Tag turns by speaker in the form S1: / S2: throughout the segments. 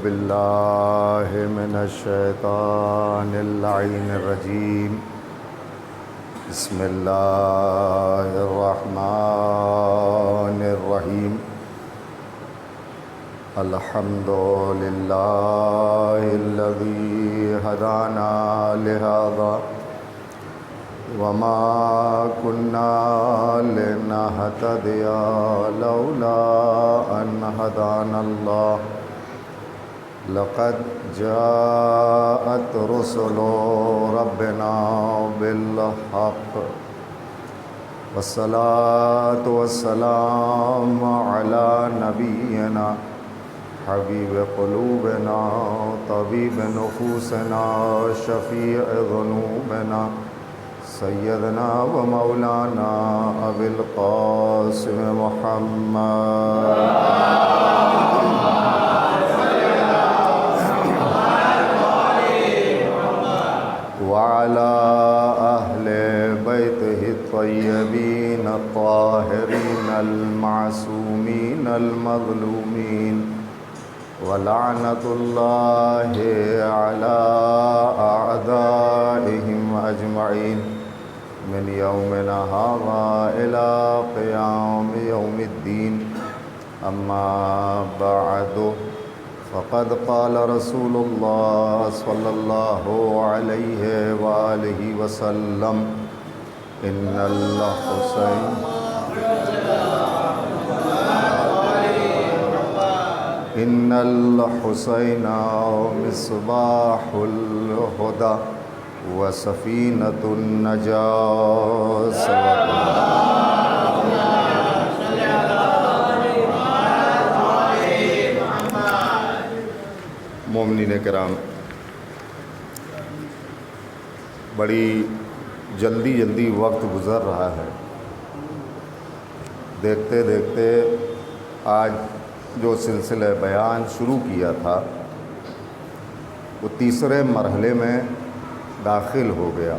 S1: باللہ من الشیطان اللعین الرجیم بسم اللہ الرحمن الرحیم الحمد للہ الذی ہدانا لہذا وما كنا لنهتدي لولا أن هدانا الله لقد جاءت رسل ربنا بالحق والصلاة والسلام على نبينا حبيب قلوبنا طبيب نفوسنا شفيع ذنوبنا سیدنا و مولانا ابی القاسم محمد وعلى اہل بیتہ الطیبین الطاہرین المعصومین المظلومین ولعنۃ اللہ علی اعدائہم اجمعین من یومنا ھذا الی قیام یوم الدین اما بعد فقد قال رسول اللہ صلی اللہ علیہ وآلہ وسلم ان الحسین مصباح الہدی وسفینۃ النجاۃ مومنین کرام، بڑی جلدی وقت گزر رہا ہے۔ دیکھتے دیکھتے آج جو سلسلہ بیان شروع کیا تھا وہ تیسرے مرحلے میں داخل ہو گیا۔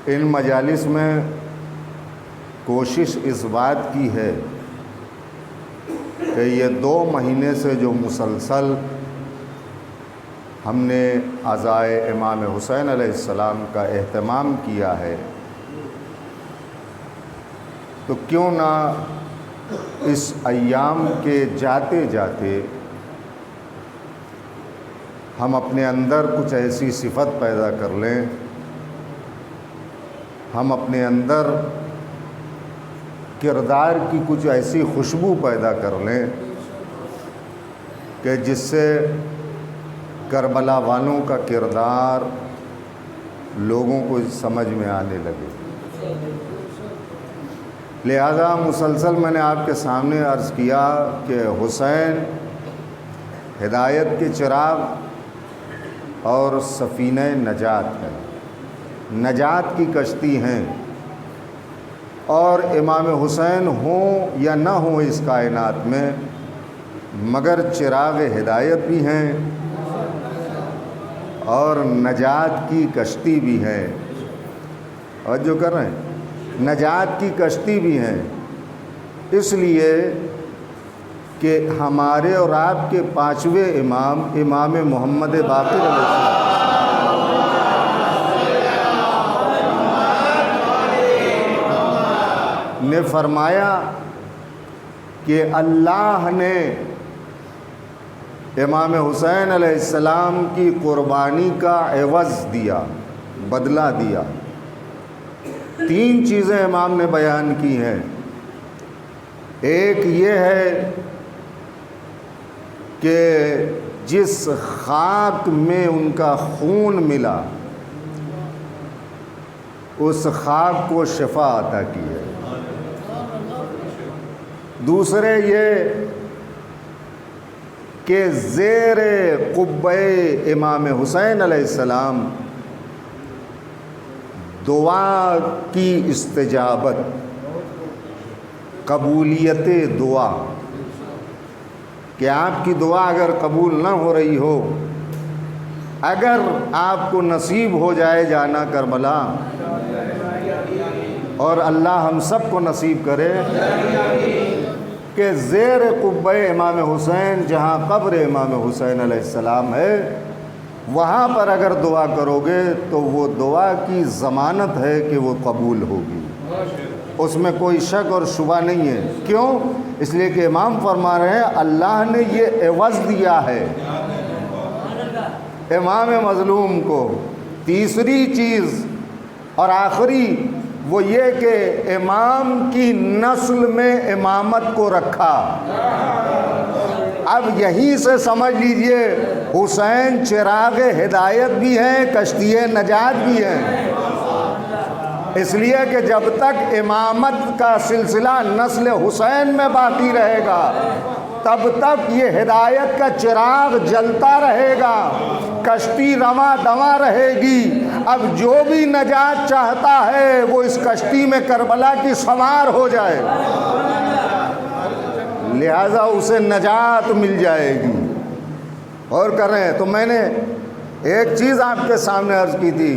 S1: ان مجالس میں کوشش اس بات کی ہے کہ یہ 2 مہینے سے جو مسلسل ہم نے عزائے امام حسین علیہ السلام کا اہتمام کیا ہے، تو کیوں نہ اس ایام کے جاتے جاتے ہم اپنے اندر کچھ ایسی صفت پیدا کر لیں، ہم اپنے اندر کردار کی کچھ ایسی خوشبو پیدا کر لیں کہ جس سے کربلا والوں کا کردار لوگوں کو سمجھ میں آنے لگے۔ لہذا مسلسل میں نے آپ کے سامنے عرض کیا کہ حسین ہدایت کے چراغ اور سفینہ نجات ہے، نجات کی کشتی ہیں، اور امام حسین ہوں یا نہ ہوں اس کائنات میں مگر چراغ ہدایت بھی ہیں اور نجات کی کشتی بھی ہے۔ اور جو کر رہے ہیں نجات کی کشتی بھی ہیں، اس لیے کہ ہمارے اور آپ کے 5ویں امام محمد باقر علیہ السلام نے فرمایا کہ اللہ نے امام حسین علیہ السلام کی قربانی کا عوض دیا، بدلہ دیا۔ 3 چیزیں امام نے بیان کی ہیں۔ ایک یہ ہے کہ جس خاک میں ان کا خون ملا اس خاک کو شفا عطا کی ہے۔ دوسرے یہ کہ زیر قبہ امام حسین علیہ السلام دعا کی استجابت، قبولیت دعا، کہ آپ کی دعا اگر قبول نہ ہو رہی ہو، اگر آپ کو نصیب ہو جائے جانا کربلا، اور اللہ ہم سب کو نصیب کرے، کہ زیر قبہ امام حسین جہاں قبر امام حسین علیہ السلام ہے وہاں پر اگر دعا کرو گے تو وہ دعا کی ضمانت ہے کہ وہ قبول ہوگی، اس میں کوئی شک اور شبہ نہیں ہے۔ کیوں؟ اس لیے کہ امام فرما رہے ہیں اللہ نے یہ عوض دیا ہے امام مظلوم کو۔ تیسری چیز اور آخری وہ یہ کہ امام کی نسل میں امامت کو رکھا۔ اب یہیں سے سمجھ لیجئے حسین چراغ ہدایت بھی ہیں، کشتی نجات بھی ہیں، اس لیے کہ جب تک امامت کا سلسلہ نسل حسین میں باقی رہے گا تب تک یہ ہدایت کا چراغ جلتا رہے گا، کشتی رواں دواں رہے گی۔ اب جو بھی نجات چاہتا ہے وہ اس کشتی میں کربلا کی سوار ہو جائے، لہذا اسے نجات مل جائے گی۔ اور کر رہے ہیں تو میں نے ایک چیز آپ کے سامنے عرض کی تھی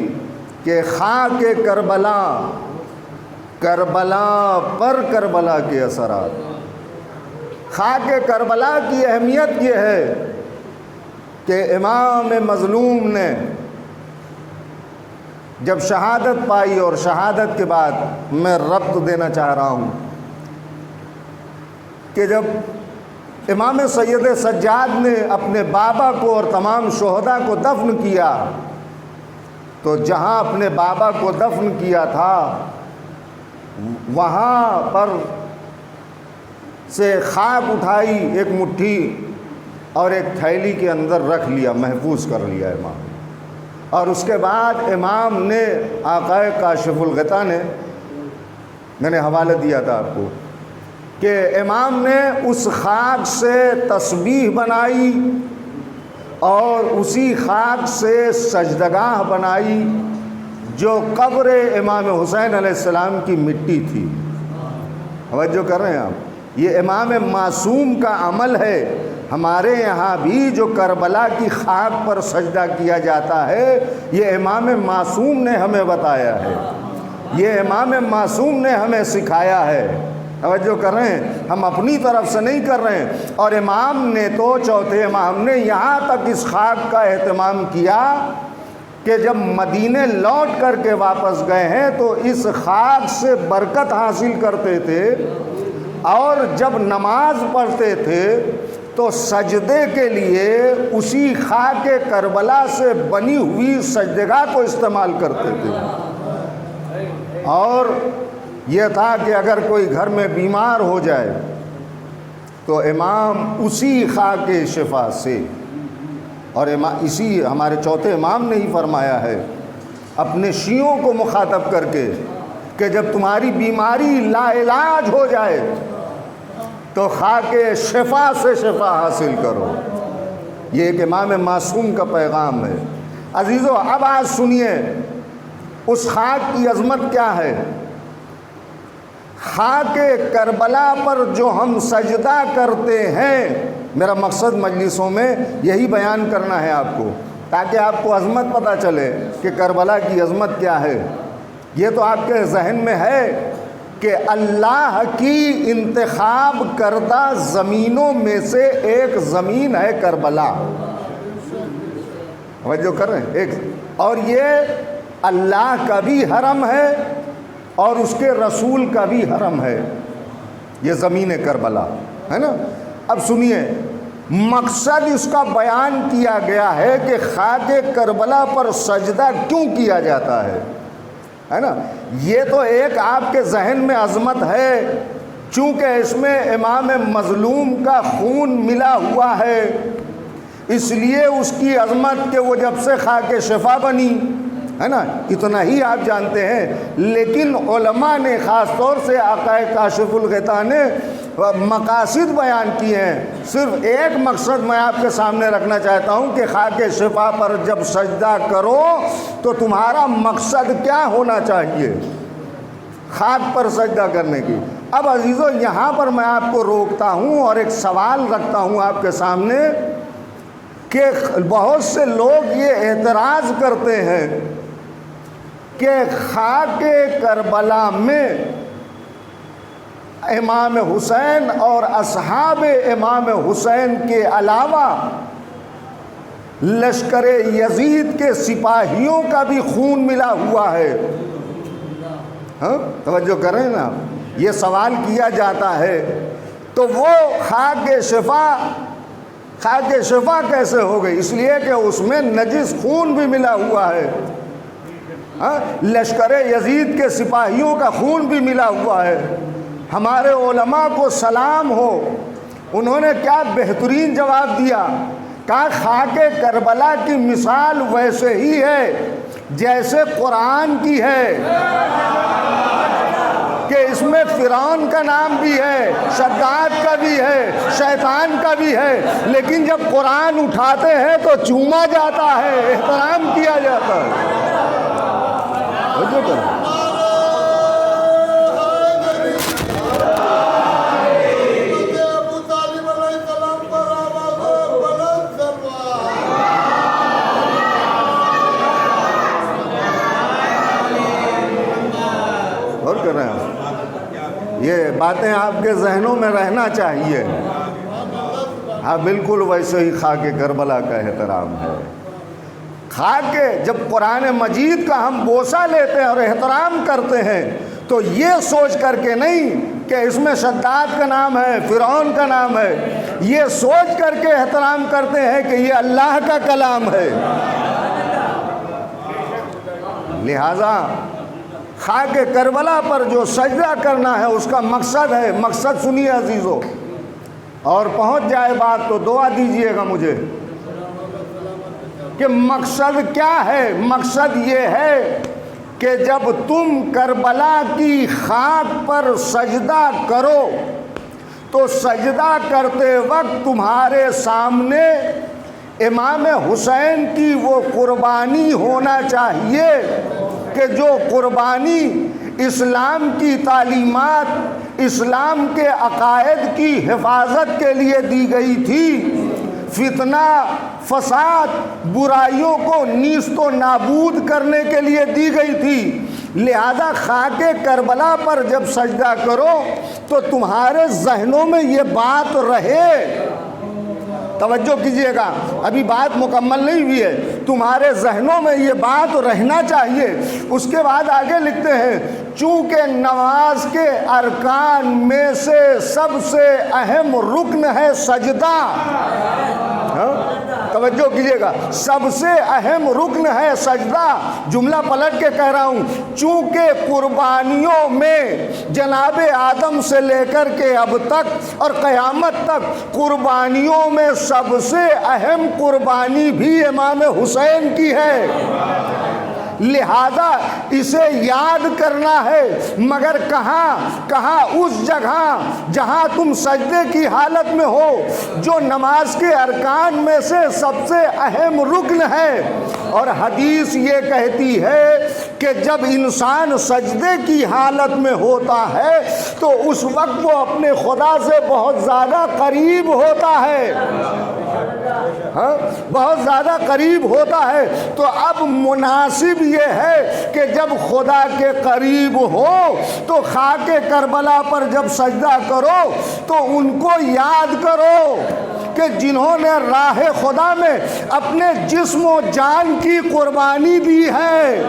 S1: کہ خاک کربلا، کربلا پر کربلا کے اثرات۔ خاک کربلا کی اہمیت یہ ہے کہ امام مظلوم نے جب شہادت پائی، اور شہادت کے بعد میں ربط دینا چاہ رہا ہوں کہ جب امام سید سجاد نے اپنے بابا کو اور تمام شہداء کو دفن کیا تو جہاں اپنے بابا کو دفن کیا تھا وہاں پر سے خاک اٹھائی ایک مٹھی اور ایک تھیلی کے اندر رکھ لیا، محفوظ کر لیا امام۔ اور اس کے بعد امام نے آقا کاشف الغطا نے، میں نے حوالہ دیا تھا آپ کو، کہ امام نے اس خاک سے تسبیح بنائی اور اسی خاک سے سجدگاہ بنائی جو قبر امام حسین علیہ السلام کی مٹی تھی۔ توجہ کر رہے ہیں آپ، یہ امام معصوم کا عمل ہے۔ ہمارے یہاں بھی جو کربلا کی خاک پر سجدہ کیا جاتا ہے یہ امام معصوم نے ہمیں بتایا ہے، یہ امام معصوم نے ہمیں سکھایا ہے۔ توجہ کر رہے ہیں، ہم اپنی طرف سے نہیں کر رہے ہیں۔ اور امام نے تو، چوتھے امام نے یہاں تک اس خاک کا اہتمام کیا کہ جب مدینے لوٹ کر کے واپس گئے ہیں تو اس خاک سے برکت حاصل کرتے تھے، اور جب نماز پڑھتے تھے تو سجدے کے لیے اسی خاک کربلا سے بنی ہوئی سجدگاہ کو استعمال کرتے تھے۔ اور یہ تھا کہ اگر کوئی گھر میں بیمار ہو جائے تو امام اسی خاک شفا سے، اور اسی ہمارے چوتھے امام نے ہی فرمایا ہے اپنے شیعوں کو مخاطب کر کے کہ جب تمہاری بیماری لا علاج ہو جائے تو خاک شفا سے شفا حاصل کرو۔ یہ ایک امام معصوم کا پیغام ہے۔ عزیزو، اب آج سنیے اس خاک کی عظمت کیا ہے۔ خاک کربلا پر جو ہم سجدہ کرتے ہیں، میرا مقصد مجلسوں میں یہی بیان کرنا ہے آپ کو، تاکہ آپ کو عظمت پتہ چلے کہ کربلا کی عظمت کیا ہے۔ یہ تو آپ کے ذہن میں ہے کہ اللہ کی انتخاب کردہ زمینوں میں سے ایک زمین ہے کربلا۔ توجہ کر رہے ہیں، اور یہ اللہ کا بھی حرم ہے اور اس کے رسول کا بھی حرم ہے، یہ زمین کربلا ہے نا۔ اب سنیے، مقصد اس کا بیان کیا گیا ہے کہ خاک کربلا پر سجدہ کیوں کیا جاتا ہے نا۔ یہ تو ایک آپ کے ذہن میں عظمت ہے، چونکہ اس میں امام مظلوم کا خون ملا ہوا ہے، اس لیے اس کی عظمت کہ وہ جب سے خاک شفا بنی ہے نا، اتنا ہی آپ جانتے ہیں۔ لیکن علماء نے خاص طور سے آقا کاشف الغطا نے مقاصد بیان کیے ہیں۔ صرف ایک مقصد میں آپ کے سامنے رکھنا چاہتا ہوں کہ خاک شفا پر جب سجدہ کرو تو تمہارا مقصد کیا ہونا چاہیے خاک پر سجدہ کرنے کی۔ اب عزیزو، یہاں پر میں آپ کو روکتا ہوں اور ایک سوال رکھتا ہوں آپ کے سامنے کہ بہت سے لوگ یہ اعتراض کرتے ہیں کہ خاک کربلا میں امام حسین اور اصحاب امام حسین کے علاوہ لشکر یزید کے سپاہیوں کا بھی خون ملا ہوا ہے. ہاں توجہ کریں نا, یہ سوال کیا جاتا ہے تو وہ خاک شفا کیسے ہو گئی؟ اس لیے کہ اس میں نجس خون بھی ملا ہوا ہے. لشکر یزید کے سپاہیوں کا خون بھی ملا ہوا ہے. ہمارے علماء کو سلام ہو, انہوں نے کیا بہترین جواب دیا. کہا خاک کربلا کی مثال ویسے ہی ہے جیسے قرآن کی ہے کہ اس میں فرعون کا نام بھی ہے, شداد کا بھی ہے, شیطان کا بھی ہے, لیکن جب قرآن اٹھاتے ہیں تو چوما جاتا ہے, احترام کیا جاتا ہے. اور کر رہے ہیں, یہ باتیں آپ کے ذہنوں میں رہنا چاہیے. ہاں بالکل ویسے ہی خاک کربلا کا احترام ہے. خاک جب قرآن مجید کا ہم بوسہ لیتے ہیں اور احترام کرتے ہیں تو یہ سوچ کر کے نہیں کہ اس میں شداد کا نام ہے, فرعون کا نام ہے, یہ سوچ کر کے احترام کرتے ہیں کہ یہ اللہ کا کلام ہے. لہذا خاک کربلا پر جو سجدہ کرنا ہے اس کا مقصد ہے, مقصد سنیے عزیزو, اور پہنچ جائے بات تو دعا دیجئے گا مجھے کہ مقصد کیا ہے. مقصد یہ ہے کہ جب تم کربلا کی خاک پر سجدہ کرو تو سجدہ کرتے وقت تمہارے سامنے امام حسین کی وہ قربانی ہونا چاہیے کہ جو قربانی اسلام کی تعلیمات, اسلام کے عقائد کی حفاظت کے لیے دی گئی تھی, فتنہ فساد برائیوں کو نیست و نابود کرنے کے لیے دی گئی تھی. لہذا خاک کربلا پر جب سجدہ کرو تو تمہارے ذہنوں میں یہ بات رہے. توجہ کیجئے گا, ابھی بات مکمل نہیں ہوئی ہے, تمہارے ذہنوں میں یہ بات رہنا چاہیے. اس کے بعد آگے لکھتے ہیں چونکہ نماز کے ارکان میں سے سب سے اہم رکن ہے سجدہ. توجہ کیجئے گا, سب سے اہم رکن ہے سجدہ. جملہ پلٹ کے کہہ رہا ہوں, چونکہ قربانیوں میں جناب آدم سے لے کر کے اب تک اور قیامت تک قربانیوں میں سب سے اہم قربانی بھی امام حسین کی ہے, لہذا اسے یاد کرنا ہے. مگر کہاں اس جگہ جہاں تم سجدے کی حالت میں ہو, جو نماز کے ارکان میں سے سب سے اہم رکن ہے. اور حدیث یہ کہتی ہے کہ جب انسان سجدے کی حالت میں ہوتا ہے تو اس وقت وہ اپنے خدا سے بہت زیادہ قریب ہوتا ہے, بہت زیادہ قریب ہوتا ہے. تو اب مناسب یہ ہے کہ جب خدا کے قریب ہو تو خاک کربلا پر جب سجدہ کرو تو ان کو یاد کرو کہ جنہوں نے راہ خدا میں اپنے جسم و جان کی قربانی دی ہے.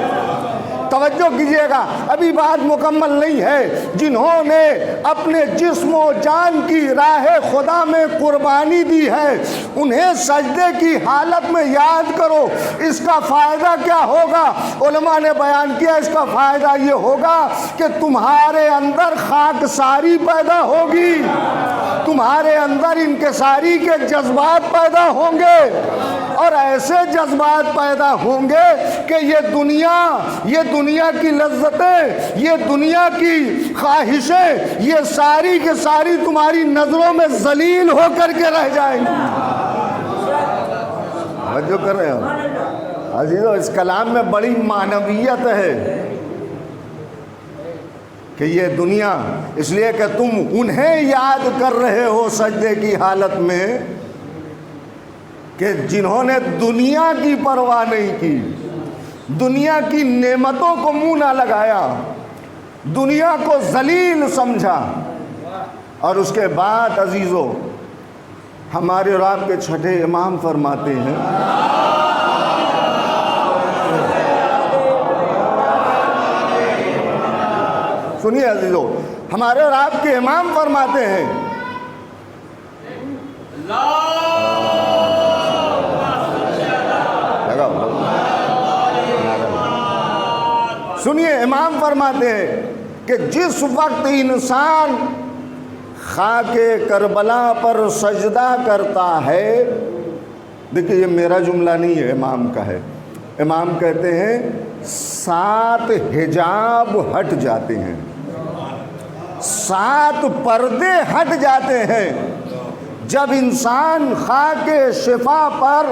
S1: توجہ کیجئے گا, ابھی بات مکمل نہیں ہے. جنہوں نے اپنے جسم و جان کی راہ خدا میں قربانی دی ہے انہیں سجدے کی حالت میں یاد کرو. اس کا فائدہ کیا ہوگا؟ علماء نے بیان کیا, اس کا فائدہ یہ ہوگا کہ تمہارے اندر خاکساری پیدا ہوگی, تمہارے اندر انکساری کے جذبات پیدا ہوں گے, اور ایسے جذبات پیدا ہوں گے کہ یہ دنیا کی لذتیں, یہ دنیا کی خواہشیں, یہ ساری کے ساری تمہاری نظروں میں ذلیل ہو کر کے رہ جائیں گی. جو کر رہے ہو عزیزو, اس کلام میں بڑی معنویت ہے کہ یہ دنیا, اس لیے کہ تم انہیں یاد کر رہے ہو سجدے کی حالت میں کہ جنہوں نے دنیا کی پرواہ نہیں کی, دنیا کی نعمتوں کو منہ نہ لگایا, دنیا کو ذلیل سمجھا, اور اس کے بعد عزیزو ہمارے اور آپ کے چھٹے امام فرماتے ہیں سنیے عزیزو، ہمارے اور آپ کے امام فرماتے ہیں سنیے امام فرماتے ہیں کہ جس وقت انسان خاک کربلا پر سجدہ کرتا ہے، دیکھیے یہ میرا جملہ نہیں ہے، امام کا ہے، امام کہتے ہیں 7 حجاب ہٹ جاتے ہیں، 7 پردے ہٹ جاتے ہیں جب انسان خاک شفا پر،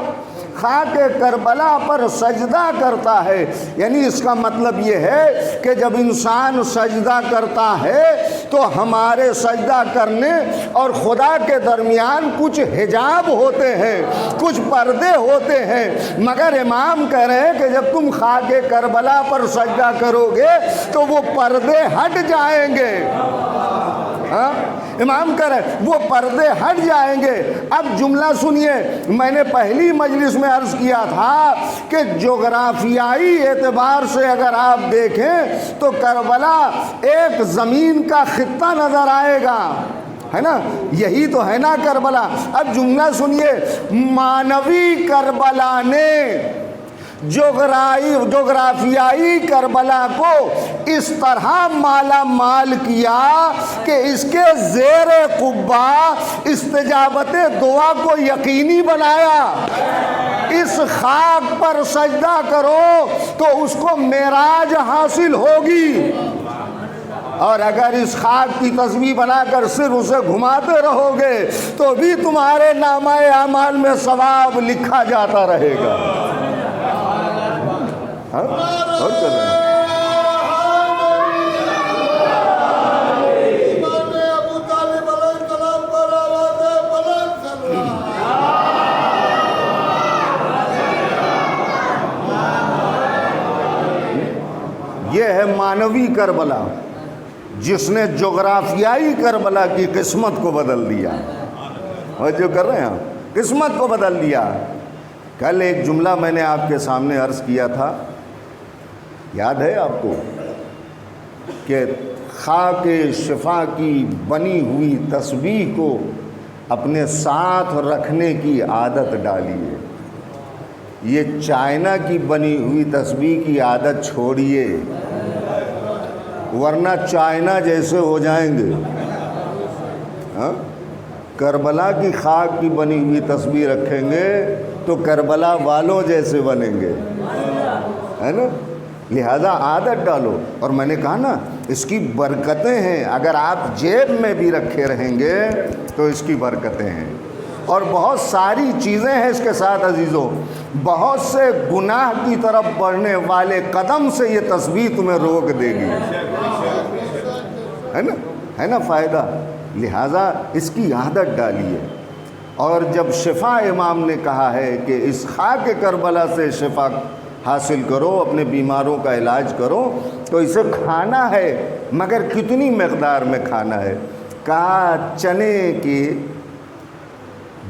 S1: خاک کربلا پر سجدہ کرتا ہے۔ یعنی اس کا مطلب یہ ہے کہ جب انسان سجدہ کرتا ہے تو ہمارے سجدہ کرنے اور خدا کے درمیان کچھ حجاب ہوتے ہیں، کچھ پردے ہوتے ہیں، مگر امام کہہ رہے ہیں کہ جب تم خاک کربلا پر سجدہ کرو گے تو وہ پردے ہٹ جائیں گے۔ امام کہہ رہے وہ پردے ہٹ جائیں گے۔ اب جملہ سنیے، میں نے پہلی مجلس میں عرض کیا تھا کہ جغرافیائی اعتبار سے اگر آپ دیکھیں تو کربلا ایک زمین کا خطہ نظر آئے گا، ہے نا، یہی تو ہے نا کربلا۔ اب جملہ سنیے، مانوی کربلا نے جغرافیائی کربلا کو اس طرح مالا مال کیا کہ اس کے زیر قبہ استجابت دعا کو یقینی بنایا۔ اس خاک پر سجدہ کرو تو اس کو معراج حاصل ہوگی، اور اگر اس خاک کی تسبیح بنا کر صرف اسے گھماتے رہو گے تو بھی تمہارے نامہ اعمال میں ثواب لکھا جاتا رہے گا۔ یہ ہے مانوی کربلا جس نے جغرافیائی کربلا کی قسمت کو بدل دیا، اور جو کر رہے ہیں قسمت کو بدل دیا۔ کل ایک جملہ میں نے آپ کے سامنے عرض کیا تھا، یاد ہے آپ کو، کہ خاک شفا کی بنی ہوئی تسبیح کو اپنے ساتھ رکھنے کی عادت ڈالیے، یہ چائنا کی بنی ہوئی تسبیح کی عادت چھوڑیے، ورنہ چائنا جیسے ہو جائیں گے۔ کربلا کی خاک کی بنی ہوئی تسبیح رکھیں گے تو کربلا والوں جیسے بنیں گے، ہے نا، لہذا عادت ڈالو۔ اور میں نے کہا نا اس کی برکتیں ہیں، اگر آپ جیب میں بھی رکھے رہیں گے تو اس کی برکتیں ہیں، اور بہت ساری چیزیں ہیں اس کے ساتھ عزیزو، بہت سے گناہ کی طرف بڑھنے والے قدم سے یہ تسبیح تمہیں روک دے گی، ہے نا فائدہ، لہذا اس کی عادت ڈالیے۔ اور جب شفا امام نے کہا ہے کہ اس خاک کربلا سے شفا حاصل کرو، اپنے بیماروں کا علاج کرو، تو اسے کھانا ہے، مگر کتنی مقدار میں کھانا ہے؟ کہا چنے کے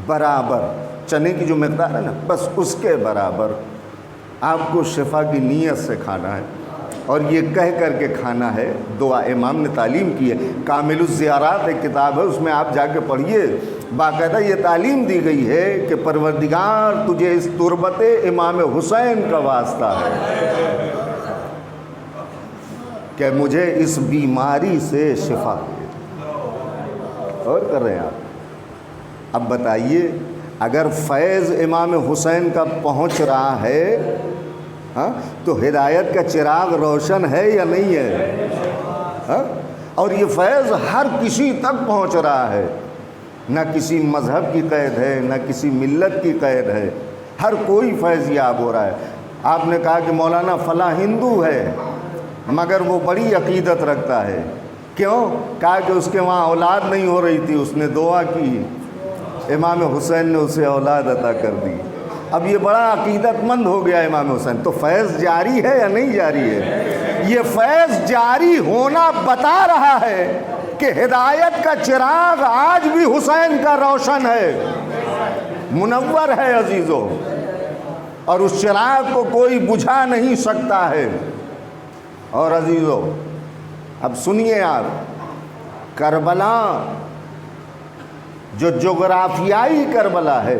S1: برابر، چنے کی جو مقدار ہے نا بس اس کے برابر آپ کو شفا کی نیت سے کھانا ہے، اور یہ کہہ کر کے کھانا ہے۔ دعا امام نے تعلیم کی ہے، کامل الزیارات ایک کتاب ہے، اس میں آپ جا کے پڑھیے، باقاعدہ یہ تعلیم دی گئی ہے کہ پروردگار تجھے اس تربت امام حسین کا واسطہ ہے کہ مجھے اس بیماری سے شفا دے۔ اور کر رہے ہیں آپ، اب بتائیے اگر فیض امام حسین کا پہنچ رہا ہے تو ہدایت کا چراغ روشن ہے یا نہیں ہے؟ اور یہ فیض ہر کسی تک پہنچ رہا ہے، نہ کسی مذہب کی قید ہے، نہ کسی ملت کی قید ہے، ہر کوئی فیض یاب ہو رہا ہے۔ آپ نے کہا کہ مولانا فلاں ہندو ہے مگر وہ بڑی عقیدت رکھتا ہے، کیوں؟ کہا کہ اس کے وہاں اولاد نہیں ہو رہی تھی، اس نے دعا کی، امام حسین نے اسے اولاد عطا کر دی، اب یہ بڑا عقیدت مند ہو گیا امام حسین۔ تو فیض جاری ہے یا نہیں جاری ہے؟ یہ فیض جاری ہونا بتا رہا ہے کہ ہدایت کا چراغ آج بھی حسین کا روشن ہے، منور ہے عزیزو، اور اس چراغ کو کوئی بجھا نہیں سکتا ہے۔ اور عزیزو اب سنیے آپ، کربلا جو جغرافیائی کربلا ہے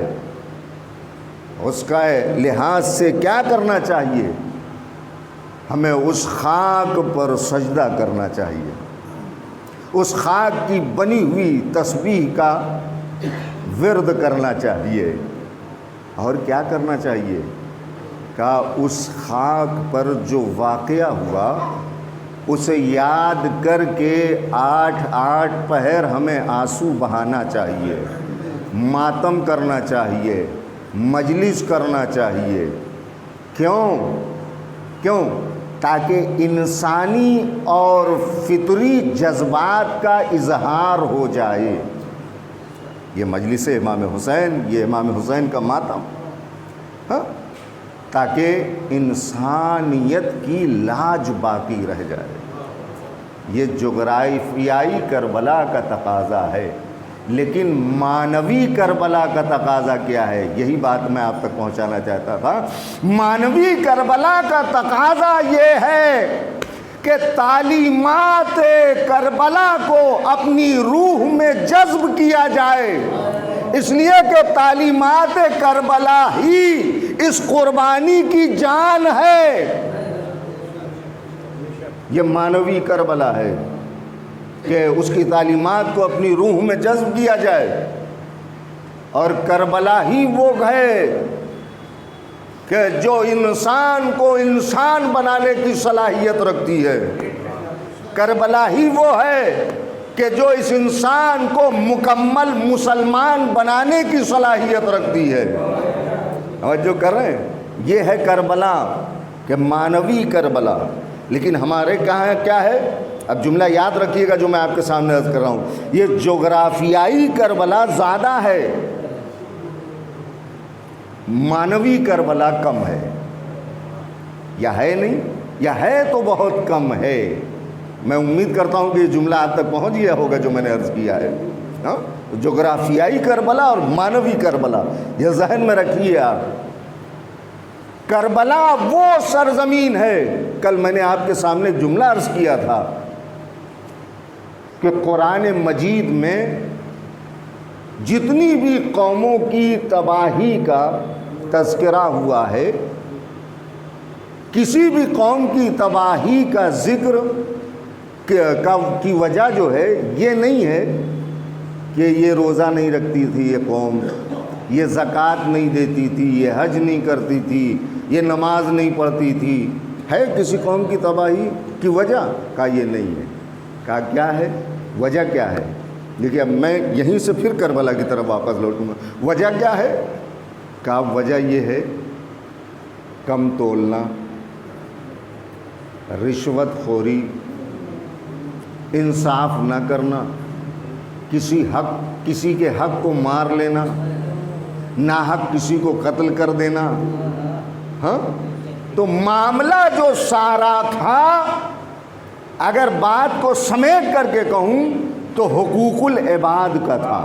S1: اس کا لحاظ سے کیا کرنا چاہیے؟ ہمیں اس خاک پر سجدہ کرنا چاہیے، اس خاک کی بنی ہوئی تسبیح کا ورد کرنا چاہیے، اور کیا کرنا چاہیے؟ کہا اس خاک پر جو واقعہ ہوا اسے یاد کر کے 8 پہر ہمیں آنسو بہانا چاہیے، ماتم کرنا چاہیے، مجلس کرنا چاہیے۔ کیوں؟ تاکہ انسانی اور فطری جذبات کا اظہار ہو جائے۔ یہ مجلس امام حسین، یہ امام حسین کا ماتم، تاکہ انسانیت کی لاج باقی رہ جائے۔ یہ جغرافیائی کربلا کا تقاضا ہے، لیکن مانوی کربلا کا تقاضا کیا ہے؟ یہی بات میں آپ تک پہنچانا چاہتا تھا۔ مانوی کربلا کا تقاضا یہ ہے کہ تعلیمات کربلا کو اپنی روح میں جذب کیا جائے، اس لیے کہ تعلیمات کربلا ہی اس قربانی کی جان ہے۔ یہ مانوی کربلا ہے کہ اس کی تعلیمات کو اپنی روح میں جذب کیا جائے، اور کربلا ہی وہ ہے کہ جو انسان کو انسان بنانے کی صلاحیت رکھتی ہے، کربلا ہی وہ ہے کہ جو اس انسان کو مکمل مسلمان بنانے کی صلاحیت رکھتی ہے۔ اور جو کر رہے ہیں یہ ہے کربلا، کہ مانوی کربلا۔ لیکن ہمارے کہاں کیا ہے؟ اب جملہ یاد رکھیے گا جو میں آپ کے سامنے عرض کر رہا ہوں، یہ جغرافیائی کربلا زیادہ ہے، مانوی کربلا کم ہے، یا ہے نہیں، یا ہے تو بہت کم ہے۔ میں امید کرتا ہوں کہ یہ جملہ آپ تک پہنچ گیا ہوگا جو میں نے عرض کیا ہے۔ جغرافیائی کربلا اور مانوی کربلا، یہ ذہن میں رکھیے آپ۔ کربلا وہ سرزمین ہے، کل میں نے آپ کے سامنے ایک جملہ عرض کیا تھا کہ قرآن مجید میں جتنی بھی قوموں کی تباہی کا تذکرہ ہوا ہے، کسی بھی قوم کی تباہی کا ذکر کی وجہ جو ہے یہ نہیں ہے کہ یہ روزہ نہیں رکھتی تھی یہ قوم، یہ زکوٰۃ نہیں دیتی تھی، یہ حج نہیں کرتی تھی، یہ نماز نہیں پڑھتی تھی۔ ہے کسی قوم کی تباہی کی وجہ؟ کہا یہ نہیں ہے۔ کہا کیا ہے؟ وجہ کیا ہے؟ دیکھیے اب میں یہیں سے پھر کربلا کی طرف واپس لوٹوں گا۔ وجہ کیا ہے؟ کہا وجہ یہ ہے کم تولنا، رشوت خوری، انصاف نہ کرنا، کسی کے حق کو مار لینا، ناحق کسی کو قتل کر دینا۔ ہاں تو معاملہ جو سارا تھا، اگر بات کو سمیٹ کر کے کہوں تو حقوق العباد کا تھا۔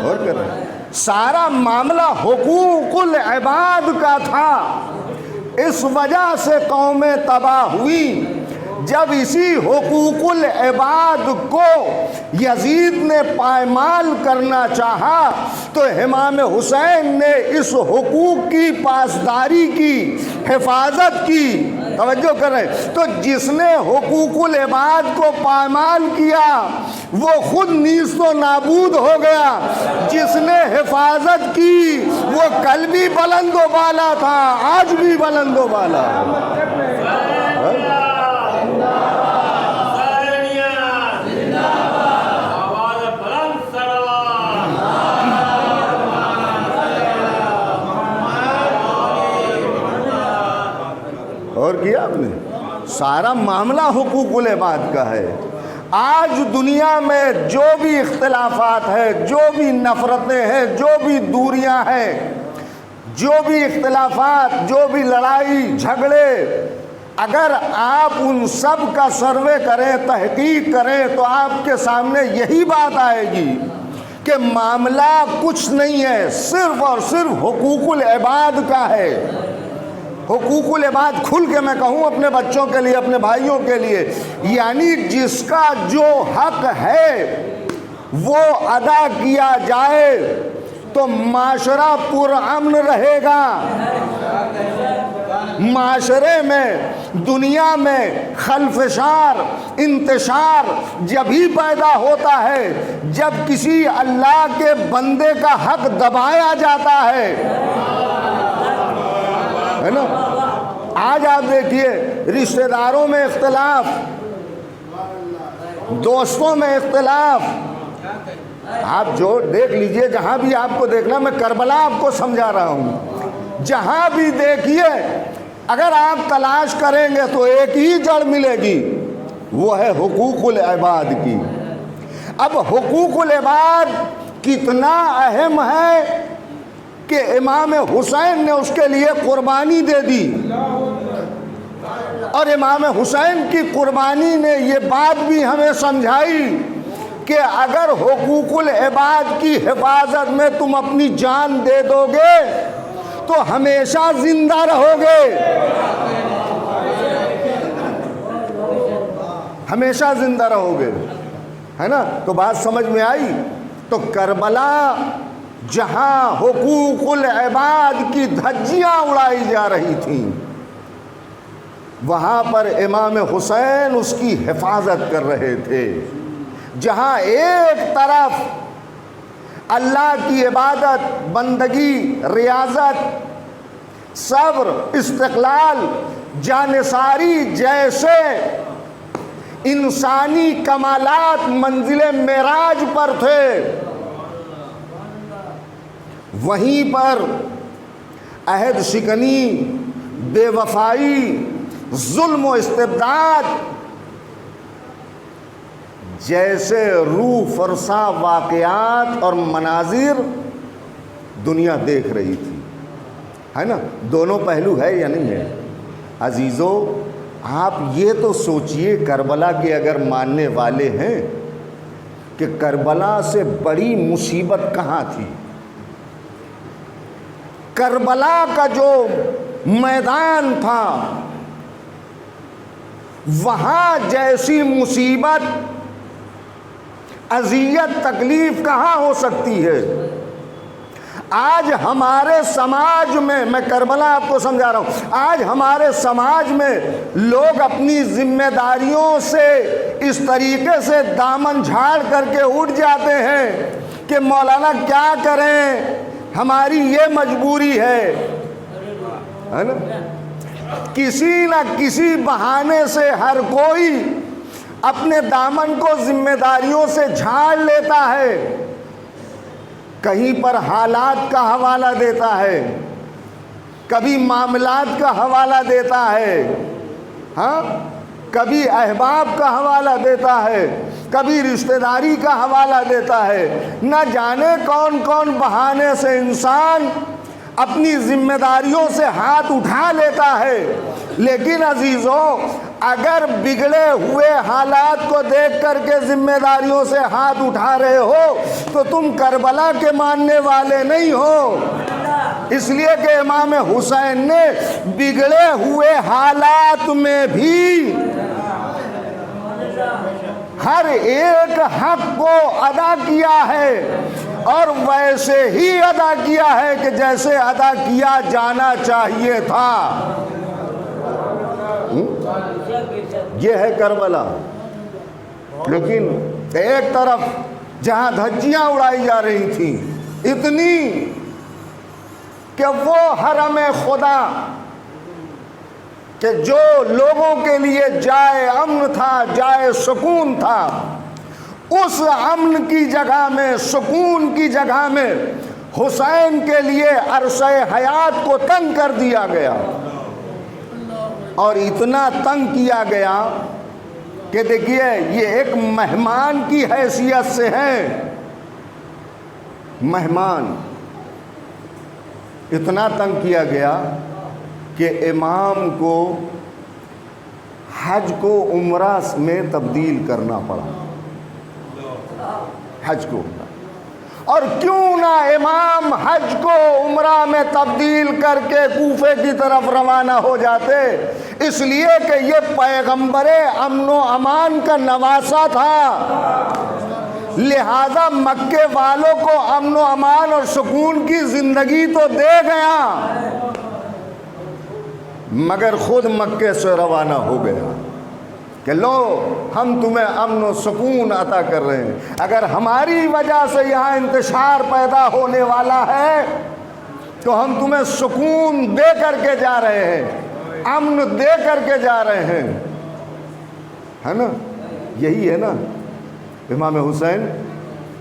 S1: اور کر رہے ہیں سارا معاملہ حقوق العباد کا تھا۔ اس وجہ سے قومیں تباہ ہوئی۔ جب اسی حقوق العباد کو یزید نے پائمال کرنا چاہا تو امام حسین نے اس حقوق کی پاسداری کی، حفاظت کی۔ توجہ کر رہے ہیں تو جس نے حقوق العباد کو پائمال کیا وہ خود نیست و نابود ہو گیا، جس نے حفاظت کی وہ کل بھی بلند و بالا تھا، آج بھی بلند و بالا۔ اور کیا آپ نے سارا معاملہ حقوق العباد کا ہے۔ آج دنیا میں جو بھی اختلافات ہیں، جو بھی نفرتیں ہیں، جو بھی دوریاں ہیں، جو بھی اختلافات، جو بھی لڑائی جھگڑے اگر آپ ان سب کا سروے کریں، تحقیق کریں، تو آپ کے سامنے یہی بات آئے گی کہ معاملہ کچھ نہیں ہے، صرف اور صرف حقوق العباد کا ہے۔ حقوق العباد کھل کے میں کہوں اپنے بچوں کے لیے، اپنے بھائیوں کے لیے، یعنی جس کا جو حق ہے وہ ادا کیا جائے تو معاشرہ پرامن رہے گا۔ معاشرے میں، دنیا میں خلفشار، انتشار جبھی پیدا ہوتا ہے جب کسی اللہ کے بندے کا حق دبایا جاتا ہے نا۔ آج آپ دیکھیے رشتہ داروں میں اختلاف، دوستوں میں اختلاف، آپ جو دیکھ لیجئے جہاں بھی آپ کو دیکھنا، میں کربلا آپ کو سمجھا رہا ہوں، جہاں بھی دیکھیے اگر آپ تلاش کریں گے تو ایک ہی جڑ ملے گی، وہ ہے حقوق العباد کی۔ اب حقوق العباد کتنا اہم ہے کہ امام حسین نے اس کے لیے قربانی دے دی، اور امام حسین کی قربانی نے یہ بات بھی ہمیں سمجھائی کہ اگر حقوق العباد کی حفاظت میں تم اپنی جان دے دو گے تو ہمیشہ زندہ رہو گے، ہمیشہ زندہ رہو گے، ہے نا۔ تو بات سمجھ میں آئی۔ تو کربلا جہاں حقوق العباد کی دھجیاں اڑائی جا رہی تھیں، وہاں پر امام حسین اس کی حفاظت کر رہے تھے۔ جہاں ایک طرف اللہ کی عبادت، بندگی، ریاضت، صبر، استقلال، جانثاری جیسے انسانی کمالات منزل معراج پر تھے، وہیں پر عہد شکنی، بے وفائی، ظلم و استبداد جیسے روح فرسا واقعات اور مناظر دنیا دیکھ رہی تھی، ہے نا۔ دونوں پہلو ہے یا نہیں ہے؟ عزیزو، آپ یہ تو سوچئے کربلا کے اگر ماننے والے ہیں کہ کربلا سے بڑی مصیبت کہاں تھی۔ کربلا کا جو میدان تھا، وہاں جیسی مصیبت، اذیت، تکلیف کہاں ہو سکتی ہے۔ آج ہمارے سماج میں کربلا آپ کو سمجھا رہا ہوں، آج ہمارے سماج میں لوگ اپنی ذمہ داریوں سے اس طریقے سے دامن جھاڑ کر کے اٹھ جاتے ہیں کہ مولانا کیا کریں، ہماری یہ مجبوری ہے نا۔ کسی نہ کسی بہانے سے ہر کوئی اپنے دامن کو ذمہ داریوں سے جھاڑ لیتا ہے، کہیں پر حالات کا حوالہ دیتا ہے، کبھی معاملات کا حوالہ دیتا ہے، ہاں، کبھی احباب کا حوالہ دیتا ہے، کبھی رشتہ داری کا حوالہ دیتا ہے۔ نہ جانے کون کون بہانے سے انسان اپنی ذمہ داریوں سے ہاتھ اٹھا لیتا ہے۔ لیکن عزیزو، اگر بگڑے ہوئے حالات کو دیکھ کر کے ذمہ داریوں سے ہاتھ اٹھا رہے ہو تو تم کربلا کے ماننے والے نہیں ہو، اس لیے کہ امام حسین نے بگڑے ہوئے حالات میں بھی ہر ایک حق کو ادا کیا ہے، اور ویسے ہی ادا کیا ہے کہ جیسے ادا کیا جانا چاہیے تھا۔ یہ ہے کربلا۔ لیکن ایک طرف جہاں دھجیاں اڑائی جا رہی تھیں اتنی کہ وہ حرم خدا کہ جو لوگوں کے لیے جائے امن تھا، جائے سکون تھا، اس امن کی جگہ میں، سکون کی جگہ میں حسین کے لیے عرصہ حیات کو تنگ کر دیا گیا، اور اتنا تنگ کیا گیا کہ دیکھیے یہ ایک مہمان کی حیثیت سے ہیں، مہمان، اتنا تنگ کیا گیا کہ امام کو حج کو عمرہ میں تبدیل کرنا پڑا، حج کو عمرہ۔ اور کیوں نہ امام حج کو عمرہ میں تبدیل کر کے کوفے کی طرف روانہ ہو جاتے، اس لیے کہ یہ پیغمبر امن و امان کا نواسہ تھا، لہذا مکے والوں کو امن و امان اور سکون کی زندگی تو دے گیا، مگر خود مکے سے روانہ ہو گیا کہ لو ہم تمہیں امن و سکون عطا کر رہے ہیں، اگر ہماری وجہ سے یہاں انتشار پیدا ہونے والا ہے تو ہم تمہیں سکون دے کر کے جا رہے ہیں، امن دے کر کے جا رہے ہیں، ہے نا؟ یہی ہے نا، امام حسین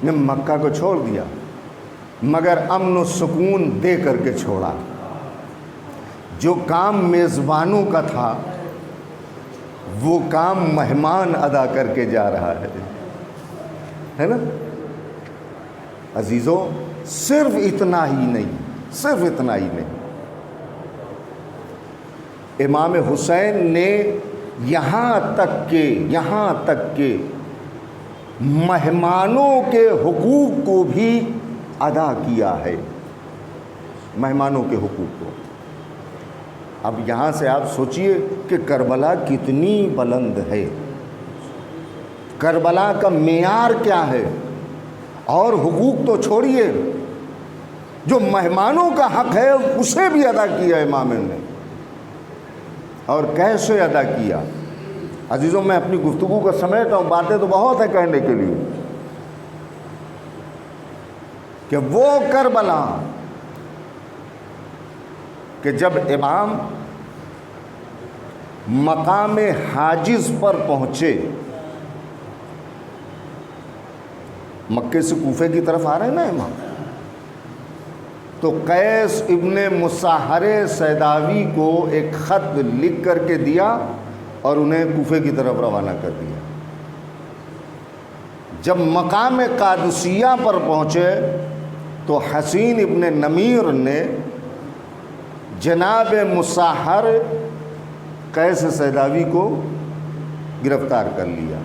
S1: نے مکہ کو چھوڑ دیا مگر امن و سکون دے کر کے چھوڑا۔ جو کام میزبانوں کا تھا وہ کام مہمان ادا کر کے جا رہا ہے نا عزیزو؟ صرف اتنا ہی نہیں، صرف اتنا ہی نہیں، امام حسین نے یہاں تک کہ مہمانوں کے حقوق کو بھی ادا کیا ہے، مہمانوں کے حقوق کو۔ اب یہاں سے آپ سوچئے کہ کربلا کتنی بلند ہے، کربلا کا معیار کیا ہے، اور حقوق تو چھوڑیے، جو مہمانوں کا حق ہے اسے بھی ادا کیا امام نے، اور کیسے ادا کیا؟ عزیزوں میں اپنی گفتگو کا سمیٹتا ہوں، باتیں تو بہت ہیں کہنے کے لیے، کہ وہ کربلا کہ جب امام مقام حاجز پر پہنچے، مکے سے کوفے کی طرف آ رہے ہیں نا امام، تو قیس ابن مصاہر سیداوی کو ایک خط لکھ کر کے دیا اور انہیں کوفے کی طرف روانہ کر دیا۔ جب مقام قادسیہ پر پہنچے تو حسین ابن نمیر نے جناب مصاہر قیس سیداوی کو گرفتار کر لیا،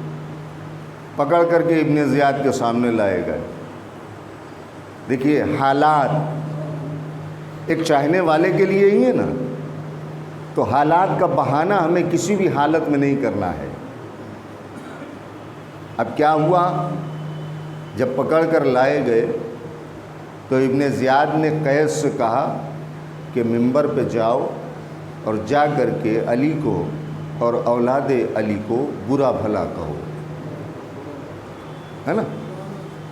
S1: پکڑ کر کے ابن زیاد کے سامنے لائے گئے۔ دیکھیے حالات ایک چاہنے والے کے لیے ہی ہے نا، تو حالات کا بہانہ ہمیں کسی بھی حالت میں نہیں کرنا ہے۔ اب کیا ہوا، جب پکڑ کر لائے گئے تو ابن زیاد نے قیس سے کہا کہ منبر پہ جاؤ اور جا کر کے علی کو اور اولاد علی کو برا بھلا کہو، ہے نا؟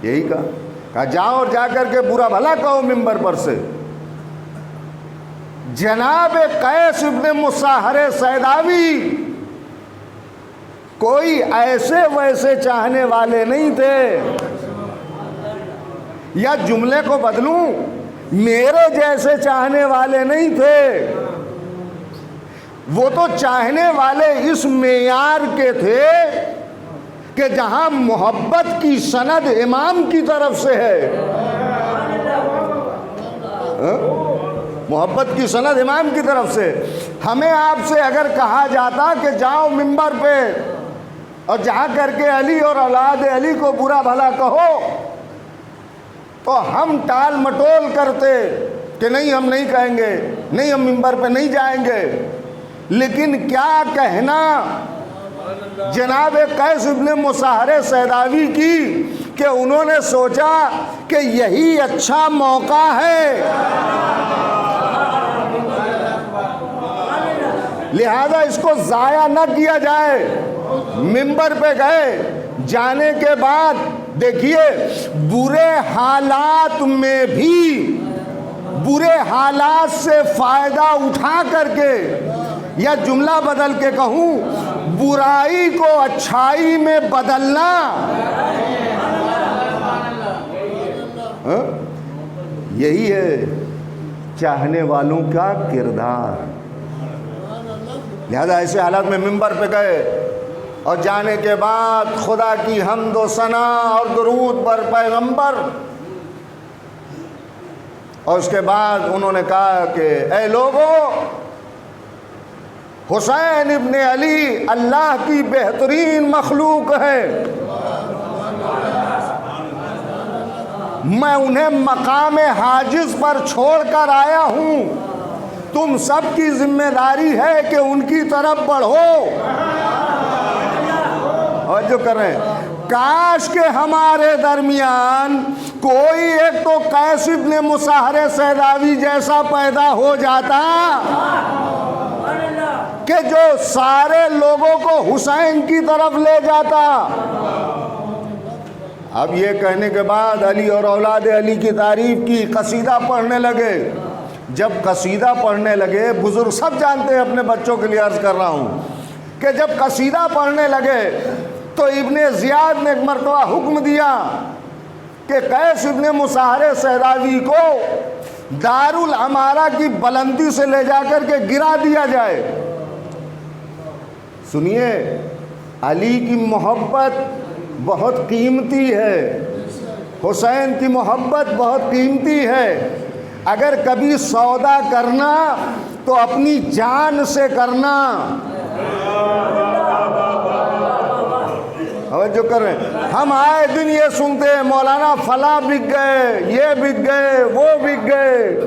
S1: یہی کہا جاؤ اور جا کر کے برا بھلا کہو منبر پر سے۔ جناب قیس ابن مصاہر سیداوی کوئی ایسے ویسے چاہنے والے نہیں تھے، یا جملے کو بدلوں، میرے جیسے چاہنے والے نہیں تھے، وہ تو چاہنے والے اس معیار کے تھے کہ جہاں محبت کی سند امام کی طرف سے ہے، محبت کی سند امام کی طرف سے۔ ہمیں آپ سے اگر کہا جاتا کہ جاؤ منبر پہ اور جا کر کے علی اور اولاد علی کو برا بھلا کہو، تو ہم ٹال مٹول کرتے کہ نہیں ہم نہیں کہیں گے، نہیں ہم منبر پہ نہیں جائیں گے۔ لیکن کیا کہنا جناب قیس ابن مصاہر سیداوی کی کہ انہوں نے سوچا کہ یہی اچھا موقع ہے، لہذا اس کو ضائع نہ کیا جائے۔ منبر پہ گئے، جانے کے بعد دیکھیے برے حالات میں بھی، برے حالات سے فائدہ اٹھا کر کے، یا جملہ بدل کے کہوں، برائی کو اچھائی میں بدلنا، یہی ہے چاہنے والوں کا کردار۔ لہذا ایسے حالات میں منبر پہ گئے اور جانے کے بعد خدا کی حمد و ثنا اور درود پر پیغمبر، اور اس کے بعد انہوں نے کہا کہ اے لوگو، حسین ابن علی اللہ کی بہترین مخلوق ہے، میں انہیں مقام حاجز پر چھوڑ کر آیا ہوں، تم سب کی ذمہ داری ہے کہ ان کی طرف بڑھو۔ اور جو کر رہے ہیں، کاش کہ ہمارے درمیان کوئی ایک تو قیس ابن مصہر سیداوی جیسا پیدا ہو جاتا کہ جو سارے لوگوں کو حسین کی طرف لے جاتا۔ اب یہ کہنے کے بعد علی اور اولاد علی کی تعریف کی، قصیدہ پڑھنے لگے۔ جب قصیدہ پڑھنے لگے، بزرگ سب جانتے ہیں، اپنے بچوں کے لیے عرض کر رہا ہوں کہ جب قصیدہ پڑھنے لگے تو ابن زیاد نے ایک مرتبہ حکم دیا کہ قیس ابن مصہر سیداوی کو دارالعمارہ کی بلندی سے لے جا کر کے گرا دیا جائے۔ سنیے، علی کی محبت بہت قیمتی ہے، حسین کی محبت بہت قیمتی ہے۔ اگر کبھی سودا کرنا تو اپنی جان سے کرنا۔ جو کر رہے ہیں، ہم آئے دن یہ سنتے ہیں مولانا فلاں بک گئے، یہ بک گئے، وہ بک گئے۔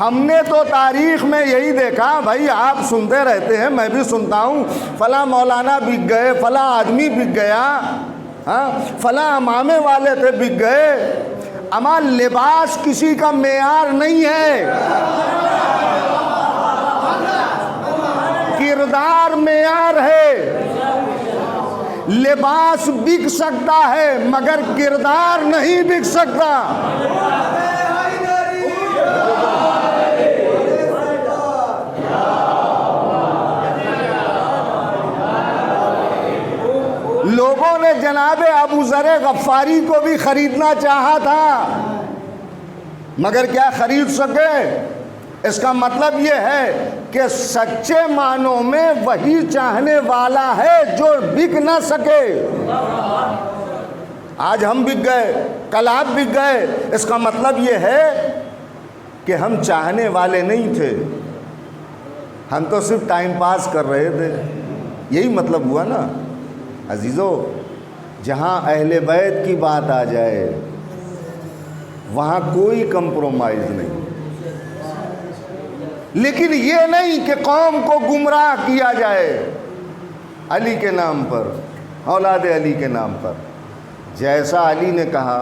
S1: ہم نے تو تاریخ میں یہی دیکھا، بھائی آپ سنتے رہتے ہیں، میں بھی سنتا ہوں، فلاں مولانا بک گئے، فلاں آدمی بک گیا، فلاں امامے والے تھے بک گئے۔ اما لباس کسی کا معیار نہیں ہے، کردار معیار ہے۔ لباس بک سکتا ہے مگر کردار نہیں بک سکتا۔ لوگوں نے جناب ابو ذر غفاری کو بھی خریدنا چاہا تھا مگر کیا خرید سکے؟ اس کا مطلب یہ ہے کہ سچے معنوں میں وہی چاہنے والا ہے جو بک نہ سکے۔ آج ہم بک گئے، کل آپ بک گئے، اس کا مطلب یہ ہے کہ ہم چاہنے والے نہیں تھے، ہم تو صرف ٹائم پاس کر رہے تھے۔ یہی مطلب ہوا نا عزیزو۔ جہاں اہل بیت کی بات آ جائے وہاں کوئی کمپرومائز نہیں، لیکن یہ نہیں کہ قوم کو گمراہ کیا جائے علی کے نام پر، اولاد علی کے نام پر۔ جیسا علی نے کہا،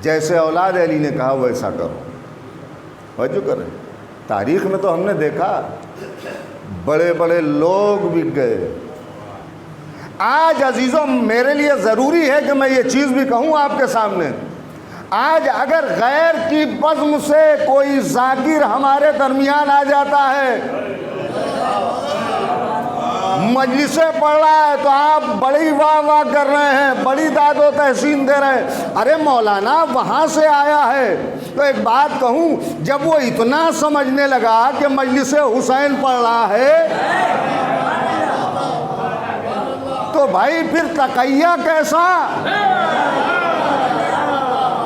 S1: جیسے اولاد علی نے کہا ویسا کرو۔ توجہ کریں، تاریخ میں تو ہم نے دیکھا بڑے بڑے لوگ بک گئے۔ آج عزیزوں میرے لیے ضروری ہے کہ میں یہ چیز بھی کہوں آپ کے سامنے، آج اگر غیر کی بزم سے کوئی ذاکر ہمارے درمیان آ جاتا ہے، مجلسیں پڑھ رہا ہے تو آپ بڑی واہ واہ کر رہے ہیں، بڑی داد و تحسین دے رہے ہیں، ارے مولانا وہاں سے آیا ہے۔ تو ایک بات کہوں، جب وہ اتنا سمجھنے لگا کہ مجلس حسین پڑھ رہا ہے تو بھائی پھر تقیہ کیسا؟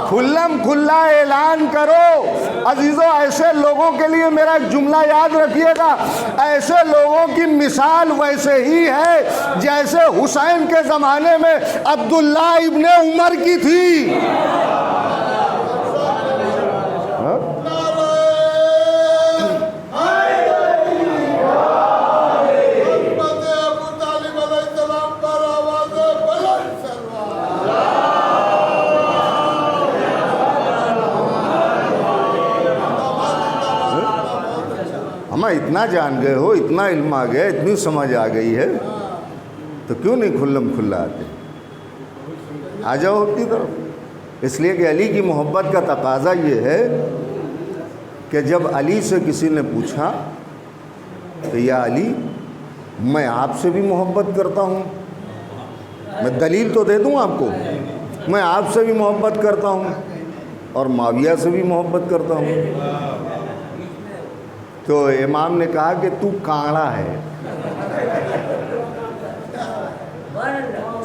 S1: کھلم کھلا اعلان کرو عزیزو۔ ایسے لوگوں کے لیے میرا ایک جملہ یاد رکھیے گا، ایسے لوگوں کی مثال ویسے ہی ہے جیسے حسین کے زمانے میں عبداللہ ابن عمر کی تھی۔ اتنا جان گئے ہو، اتنا علم آ گیا، اتنی سمجھ آ گئی ہے تو کیوں نہیں کھلم کھلا آتے؟ آ جاؤ اپنی طرف۔ اس لیے کہ علی کی محبت کا تقاضا یہ ہے کہ جب علی سے کسی نے پوچھا کہ یا علی میں آپ سے بھی محبت کرتا ہوں، میں دلیل تو دے دوں آپ کو، میں آپ سے بھی محبت کرتا ہوں اور معاویہ سے بھی محبت کرتا ہوں۔ تو امام نے کہا کہ تو کانڑا ہے۔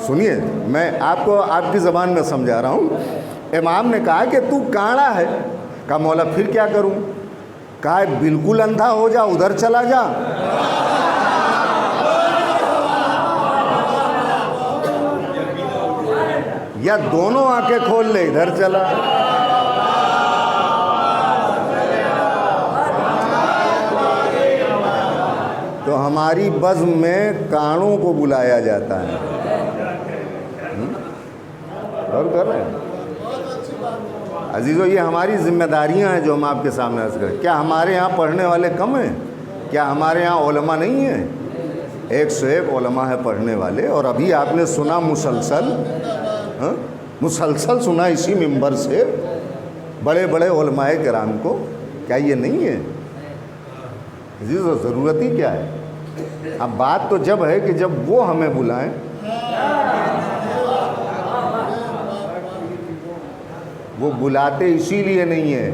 S1: سنیے، میں آپ کو آپ کی زبان میں سمجھا رہا ہوں۔ امام نے کہا کہ تو کانڑا ہے۔ کہا مولا پھر کیا کروں؟ کہا بالکل اندھا ہو جا، ادھر چلا جا، یا دونوں آنکھیں کھول لے ادھر چلا۔ تو ہماری بزم میں کانوں کو بلایا جاتا ہے، اور کر رہے ہیں عزیزو، یہ ہماری ذمہ داریاں ہیں جو ہم آپ کے سامنے عرض کریں۔ کیا ہمارے یہاں پڑھنے والے کم ہیں؟ کیا ہمارے یہاں علماء نہیں ہیں؟ ایک سے ایک علماء ہے پڑھنے والے، اور ابھی آپ نے سنا مسلسل سنا اسی منبر سے بڑے بڑے علماء کرام کو۔ کیا یہ نہیں ہے عزیزو؟ ضرورت ہی کیا ہے؟ اب بات تو جب ہے کہ جب وہ ہمیں بلائیں۔ وہ بلاتے اسی لیے نہیں ہے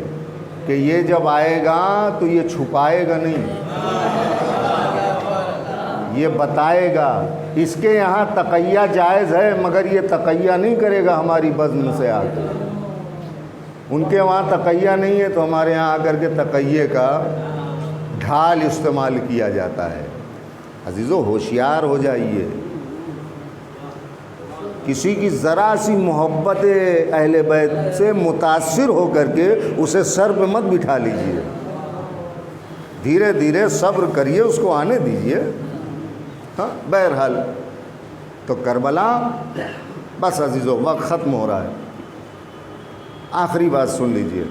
S1: کہ یہ جب آئے گا تو یہ چھپائے گا نہیں، یہ بتائے گا۔ اس کے یہاں تقیہ جائز ہے، مگر یہ تقیہ نہیں کرے گا ہماری بزم سے آ کر۔ ان کے وہاں تقیہ نہیں ہے تو ہمارے یہاں آ کر کے تقیہ کا ڈھال استعمال کیا جاتا ہے۔ عزیزو ہوشیار ہو جائیے، کسی کی ذرا سی محبت اہل بیت سے متاثر ہو کر کے اسے سر پہ مت بٹھا لیجئے، دھیرے دھیرے صبر کریے، اس کو آنے دیجئے۔ ہاں بہرحال تو کربلا، بس عزیزو وقت ختم ہو رہا ہے، آخری بات سن لیجئے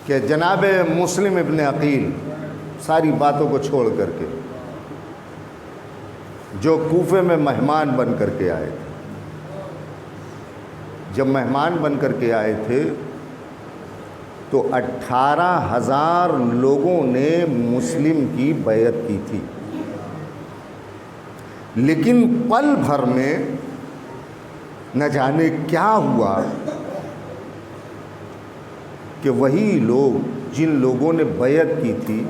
S1: کہ جناب مسلم ابن عقیل ساری باتوں کو چھوڑ کر کے جو کوفے میں مہمان بن کر کے آئے تھے، جب مہمان بن کر کے آئے تھے تو 18,000 لوگوں نے مسلم کی بیعت کی تھی، لیکن پل بھر میں نہ جانے کیا ہوا کہ وہی لوگ جن لوگوں نے بیعت کی تھی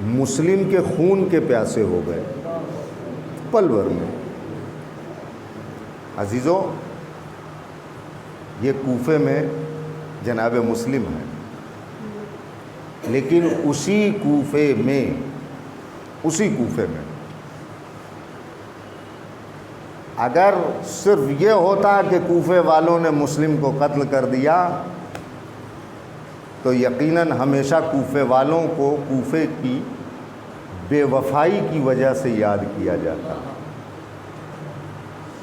S1: مسلم کے خون کے پیاسے ہو گئے پل بھر میں۔ عزیزو یہ کوفے میں جناب مسلم ہے، لیکن اسی کوفے میں اگر صرف یہ ہوتا کہ کوفے والوں نے مسلم کو قتل کر دیا تو یقیناً ہمیشہ کوفے والوں کو کوفے کی بے وفائی کی وجہ سے یاد کیا جاتا،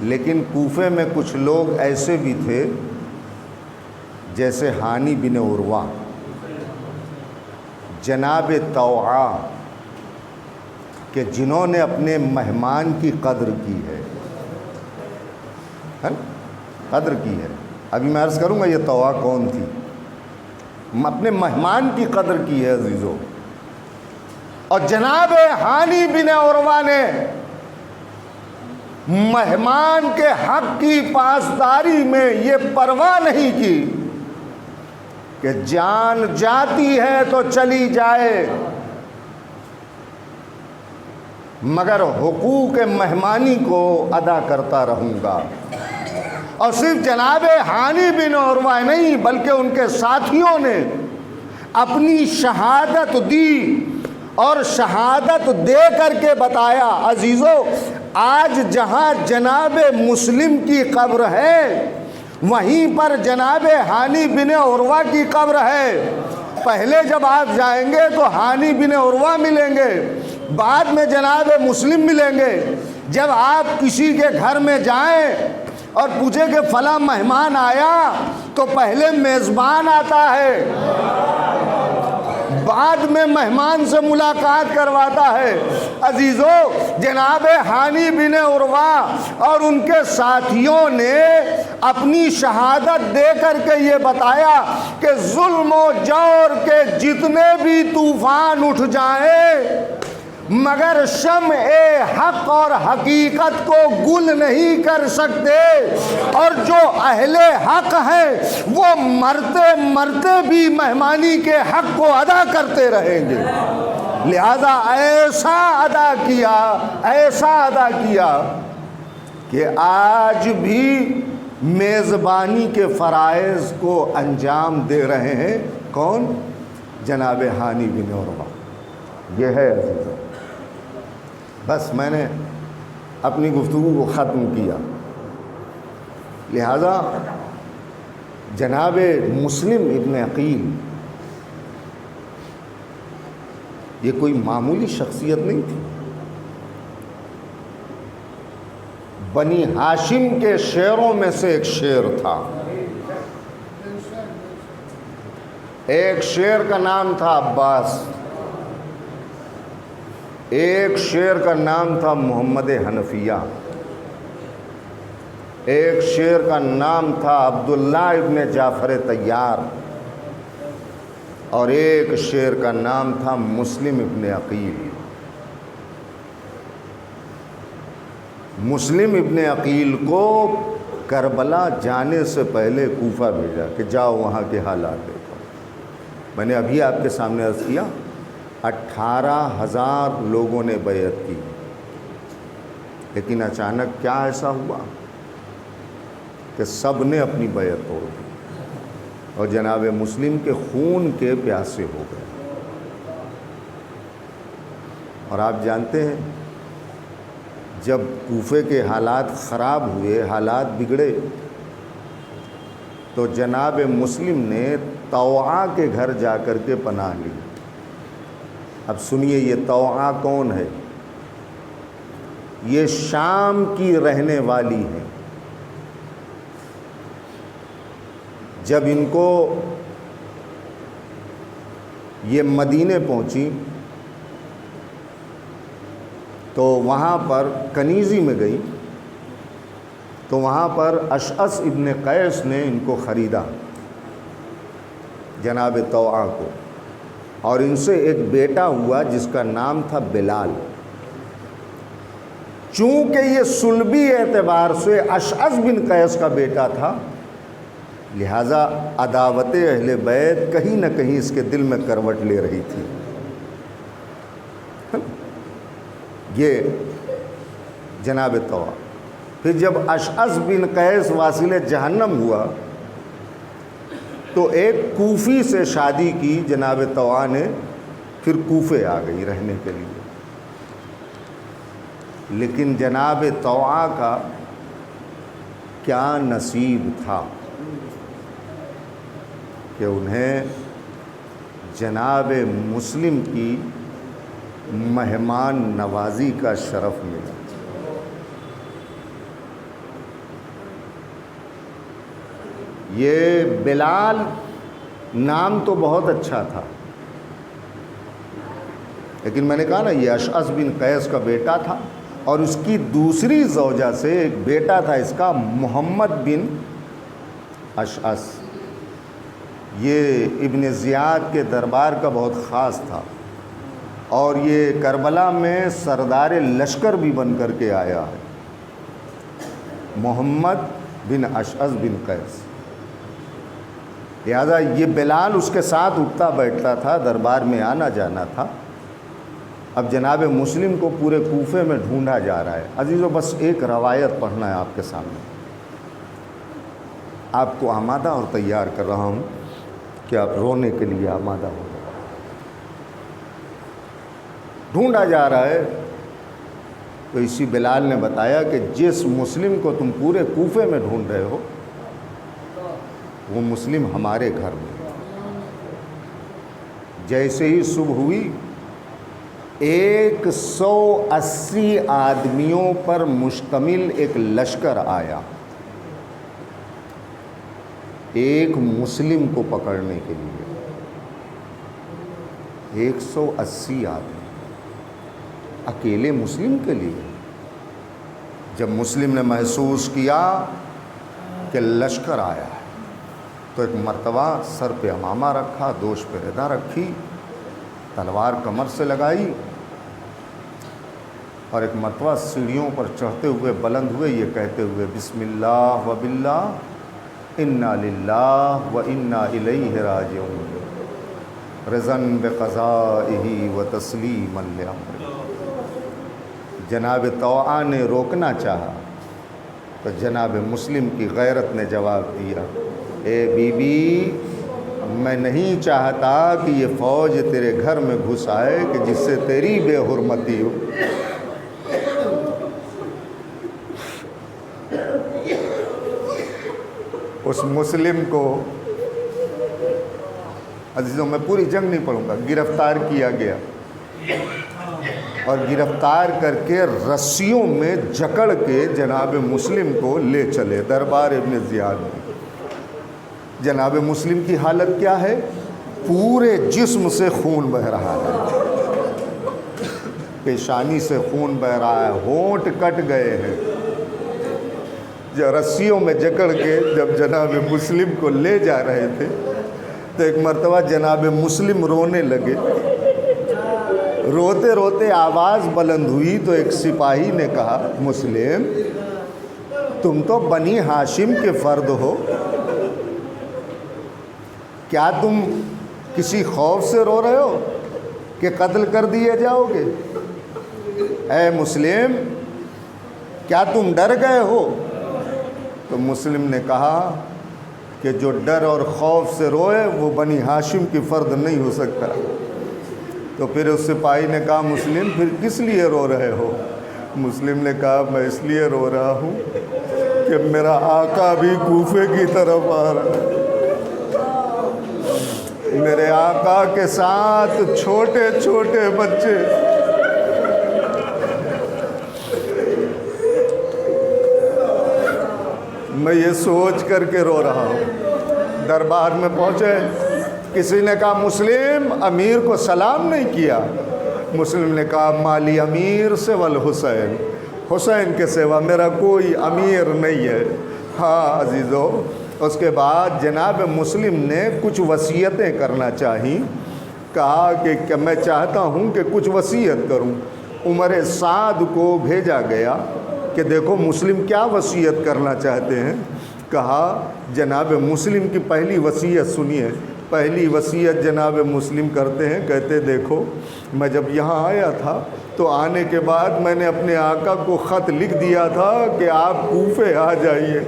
S1: لیکن کوفے میں کچھ لوگ ایسے بھی تھے جیسے ہانی بن عروہ، جناب طوعا، کہ جنہوں نے اپنے مہمان کی قدر کی ہے، قدر کی ہے۔ ابھی میں عرض کروں گا یہ طوعا کون تھی، اپنے مہمان کی قدر کی ہے عزیزو۔ اور جناب ہانی بن عروہ نے مہمان کے حق کی پاسداری میں یہ پرواہ نہیں کی کہ جان جاتی ہے تو چلی جائے، مگر حقوق مہمانی کو ادا کرتا رہوں گا۔ اور صرف جناب ہانی بن عروہ نہیں بلکہ ان کے ساتھیوں نے اپنی شہادت دی، اور شہادت دے کر کے بتایا عزیزو آج جہاں جناب مسلم کی قبر ہے وہیں پر جناب ہانی بن عروہ کی قبر ہے۔ پہلے جب آپ جائیں گے تو ہانی بن عروہ ملیں گے، بعد میں جناب مسلم ملیں گے۔ جب آپ کسی کے گھر میں جائیں اور پوچھیں کہ فلاں مہمان آیا تو پہلے میزبان آتا ہے، بعد میں مہمان سے ملاقات کرواتا ہے۔ عزیزو جناب ہانی بن عروہ اور ان کے ساتھیوں نے اپنی شہادت دے کر کے یہ بتایا کہ ظلم و جور کے جتنے بھی طوفان اٹھ جائیں مگر شمع حق اور حقیقت کو گل نہیں کر سکتے، اور جو اہل حق ہیں وہ مرتے مرتے بھی مہمانی کے حق کو ادا کرتے رہیں گے۔ لہذا ایسا ادا کیا کہ آج بھی میزبانی کے فرائض کو انجام دے رہے ہیں. کون؟ جناب ہانی بن عروہ. یہ ہے عزیزوں. بس میں نے اپنی گفتگو کو ختم کیا. لہذا جناب مسلم ابن عقیل یہ کوئی معمولی شخصیت نہیں تھی. بنی ہاشم کے شیروں میں سے ایک شیر تھا. ایک شیر کا نام تھا عباس، ایک شیر کا نام تھا محمد حنفیہ، ایک شیر کا نام تھا عبداللہ ابن جعفر طیار، اور ایک شیر کا نام تھا مسلم ابن عقیل. مسلم ابن عقیل کو کربلا جانے سے پہلے کوفہ بھیجا کہ جاؤ وہاں کے حالات دیکھو. میں نے ابھی آپ کے سامنے عرض کیا 18,000 لوگوں نے بیعت کی، لیکن اچانک کیا ایسا ہوا کہ سب نے اپنی بیعت توڑ دی اور جناب مسلم کے خون کے پیاسے ہو گئے. اور آپ جانتے ہیں جب کوفے کے حالات خراب ہوئے، حالات بگڑے، تو جناب مسلم نے طوعا کے گھر جا کر کے پناہ لی. اب سنیے یہ طوعا کون ہے؟ یہ شام کی رہنے والی ہے. جب ان کو یہ مدینے پہنچی تو وہاں پر کنیزی میں گئی، تو وہاں پر اشعث ابن قیس نے ان کو خریدا، جناب طوعا کو، اور ان سے ایک بیٹا ہوا جس کا نام تھا بلال. چونکہ یہ صلبی اعتبار سے اشعث بن قیس کا بیٹا تھا، لہٰذا عداوت اہل بیت کہیں نہ کہیں اس کے دل میں کروٹ لے رہی تھی. یہ جناب طوعا. پھر جب اشعث بن قیس واصل جہنم ہوا تو ایک کوفی سے شادی کی جناب طوعا نے، پھر کوفے آ گئی رہنے کے لیے. لیکن جناب طوعا کا کیا نصیب تھا کہ انہیں جناب مسلم کی مہمان نوازی کا شرف ملا. یہ بلال نام تو بہت اچھا تھا، لیکن میں نے کہا نا یہ اشعث بن قیس کا بیٹا تھا، اور اس کی دوسری زوجہ سے ایک بیٹا تھا اس کا محمد بن اشعث. یہ ابن زیاد کے دربار کا بہت خاص تھا، اور یہ کربلا میں سردار لشکر بھی بن کر کے آیا ہے. محمد بن اشعث بن قیس. لہذا یہ بلال اس کے ساتھ اٹھتا بیٹھتا تھا، دربار میں آنا جانا تھا. اب جناب مسلم کو پورے کوفے میں ڈھونڈا جا رہا ہے. عزیزو بس ایک روایت پڑھنا ہے آپ کے سامنے، آپ کو آمادہ اور تیار کر رہا ہوں کہ آپ رونے کے لیے آمادہ ہو. ڈھونڈا جا رہا ہے تو اسی بلال نے بتایا کہ جس مسلم کو تم پورے کوفے میں ڈھونڈ رہے ہو وہ مسلم ہمارے گھر میں. جیسے ہی صبح ہوئی 180 آدمیوں پر مشتمل ایک لشکر آیا ایک مسلم کو پکڑنے کے لیے. 180 آدمی اکیلے مسلم کے لیے. جب مسلم نے محسوس کیا کہ لشکر آیا ہے تو ایک مرتبہ سر پہ عمامہ رکھا، دوش پہ ردا رکھی، تلوار کمر سے لگائی، اور ایک مرتبہ سیڑھیوں پر چڑھتے ہوئے بلند ہوئے یہ کہتے ہوئے بسم اللہ و باللہ انا للہ و انا الیہ راجعون رضن بقضائہ و تسلیما لامرہ. جناب طوعا نے روکنا چاہا تو جناب مسلم کی غیرت نے جواب دیا، اے بی بی، میں نہیں چاہتا کہ یہ فوج تیرے گھر میں گھس آئے کہ جس سے تیری بے حرمتی ہو۔ اس مسلم کو، عزیزوں میں پوری جنگ نہیں پڑھوں گا، گرفتار کیا گیا اور گرفتار کر کے رسیوں میں جکڑ کے جناب مسلم کو لے چلے دربار ابن زیاد میں۔ جناب مسلم کی حالت کیا ہے؟ پورے جسم سے خون بہہ رہا ہے، پیشانی سے خون بہہ رہا ہے، ہونٹ کٹ گئے ہیں۔ رسیوں میں جکڑ کے جب جناب مسلم کو لے جا رہے تھے تو ایک مرتبہ جناب مسلم رونے لگے۔ روتے روتے آواز بلند ہوئی تو ایک سپاہی نے کہا، مسلم، تم تو بنی ہاشم کے فرد ہو، کیا تم کسی خوف سے رو رہے ہو کہ قتل کر دیے جاؤ گے؟ اے مسلم، کیا تم ڈر گئے ہو؟ تو مسلم نے کہا کہ جو ڈر اور خوف سے روئے وہ بنی ہاشم کی فرد نہیں ہو سکتا۔ تو پھر اس سپاہی نے کہا، مسلم پھر کس لیے رو رہے ہو؟ مسلم نے کہا، میں اس لیے رو رہا ہوں کہ میرا آقا بھی کوفے کی طرف آ رہا ہے، میرے آقا کے ساتھ چھوٹے چھوٹے بچے۔ میں یہ سوچ کر کے رو رہا ہوں۔ دربار میں پہنچے، کسی نے کہا، مسلم، امیر کو سلام نہیں کیا۔ مسلم نے کہا، مالی امیر سوى الحسین، حسین کے سوا میرا کوئی امیر نہیں ہے۔ ہاں عزیزو، اس کے بعد جناب مسلم نے کچھ وصیتیں کرنا چاہی، کہا کہ میں چاہتا ہوں کہ کچھ وصیت کروں۔ عمر سعد کو بھیجا گیا کہ دیکھو مسلم کیا وصیت کرنا چاہتے ہیں۔ کہا، جناب مسلم کی پہلی وصیت سنیے۔ پہلی وصیت جناب مسلم کرتے ہیں، کہتے دیکھو میں جب یہاں آیا تھا تو آنے کے بعد میں نے اپنے آقا کو خط لکھ دیا تھا کہ آپ کوفے آ جائیے۔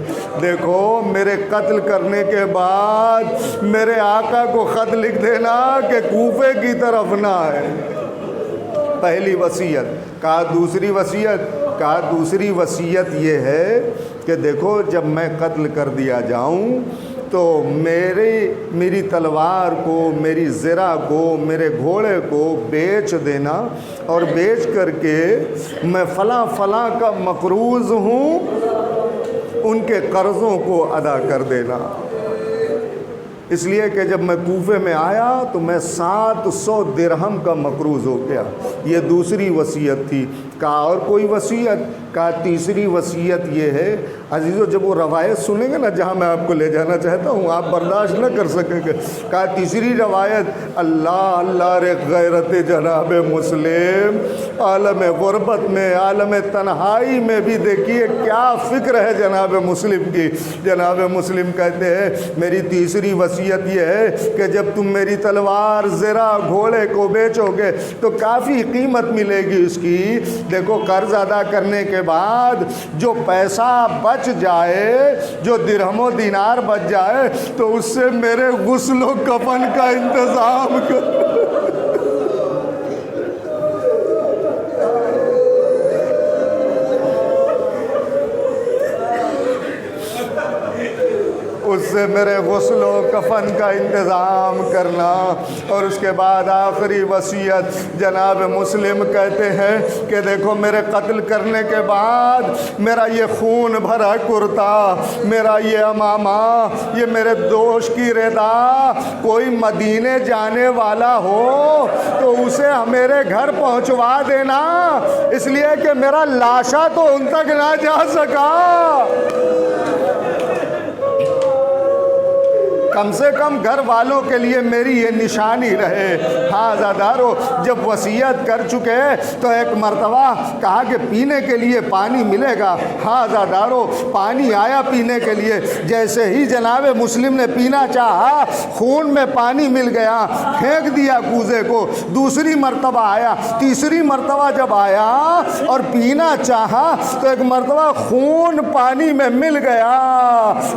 S1: دیکھو میرے قتل کرنے کے بعد میرے آقا کو خط لکھ دینا کہ کوفے کی طرف نہ آئے۔ پہلی وصیت۔ کہا دوسری وصیت؟ کہا دوسری وصیت یہ ہے کہ دیکھو جب میں قتل کر دیا جاؤں تو میری تلوار کو، میری زرہ کو، میرے گھوڑے کو بیچ دینا، اور بیچ کر کے میں فلاں فلاں کا مقروض ہوں، ان کے قرضوں کو ادا کر دینا۔ اس لیے کہ جب میں کوفے میں آیا تو میں 700 درہم کا مقروض ہو گیا۔ یہ دوسری وصیت تھی۔ کہا اور کوئی وصیت؟ کہا تیسری وصیت یہ ہے۔ عزیزو جب وہ روایت سنیں گے نا جہاں میں آپ کو لے جانا چاہتا ہوں آپ برداشت نہ کر سکیں گے۔ کہا تیسری روایت، اللہ اللہ رے غیرت جناب مسلم عالم غربت میں، عالم تنہائی میں بھی دیکھیے کیا فکر ہے جناب مسلم کی۔ جناب مسلم کہتے ہیں میری تیسری وصیت یہ ہے کہ جب تم میری تلوار، زرہ، گھوڑے کو بیچو گے تو کافی قیمت ملے گی اس کی۔ دیکھو قرض ادا کرنے کے بعد جو پیسہ بچ جائے، جو درہم و دینار بچ جائے تو اس سے میرے غسل و کفن کا انتظام کر۔ اس سے میرے غسل و کفن کا انتظام کرنا۔ اور اس کے بعد آخری وصیت جناب مسلم کہتے ہیں کہ دیکھو میرے قتل کرنے کے بعد میرا یہ خون بھرا کرتا، میرا یہ امامہ، یہ میرے دوش کی ردا، کوئی مدینے جانے والا ہو تو اسے میرے گھر پہنچوا دینا، اس لیے کہ میرا لاشا تو ان تک نہ جا سکا۔ کم سے کم گھر والوں کے لیے میری یہ نشانی رہے۔ ہاں عزادارو، جب وصیت کر چکے تو ایک مرتبہ کہا کہ پینے کے لیے پانی ملے گا۔ ہاں عزادارو، پانی آیا پینے کے لیے، جیسے ہی جناب مسلم نے پینا چاہا خون میں پانی مل گیا، پھینک دیا کوزے کو۔ دوسری مرتبہ آیا، تیسری مرتبہ جب آیا اور پینا چاہا تو ایک مرتبہ خون پانی میں مل گیا۔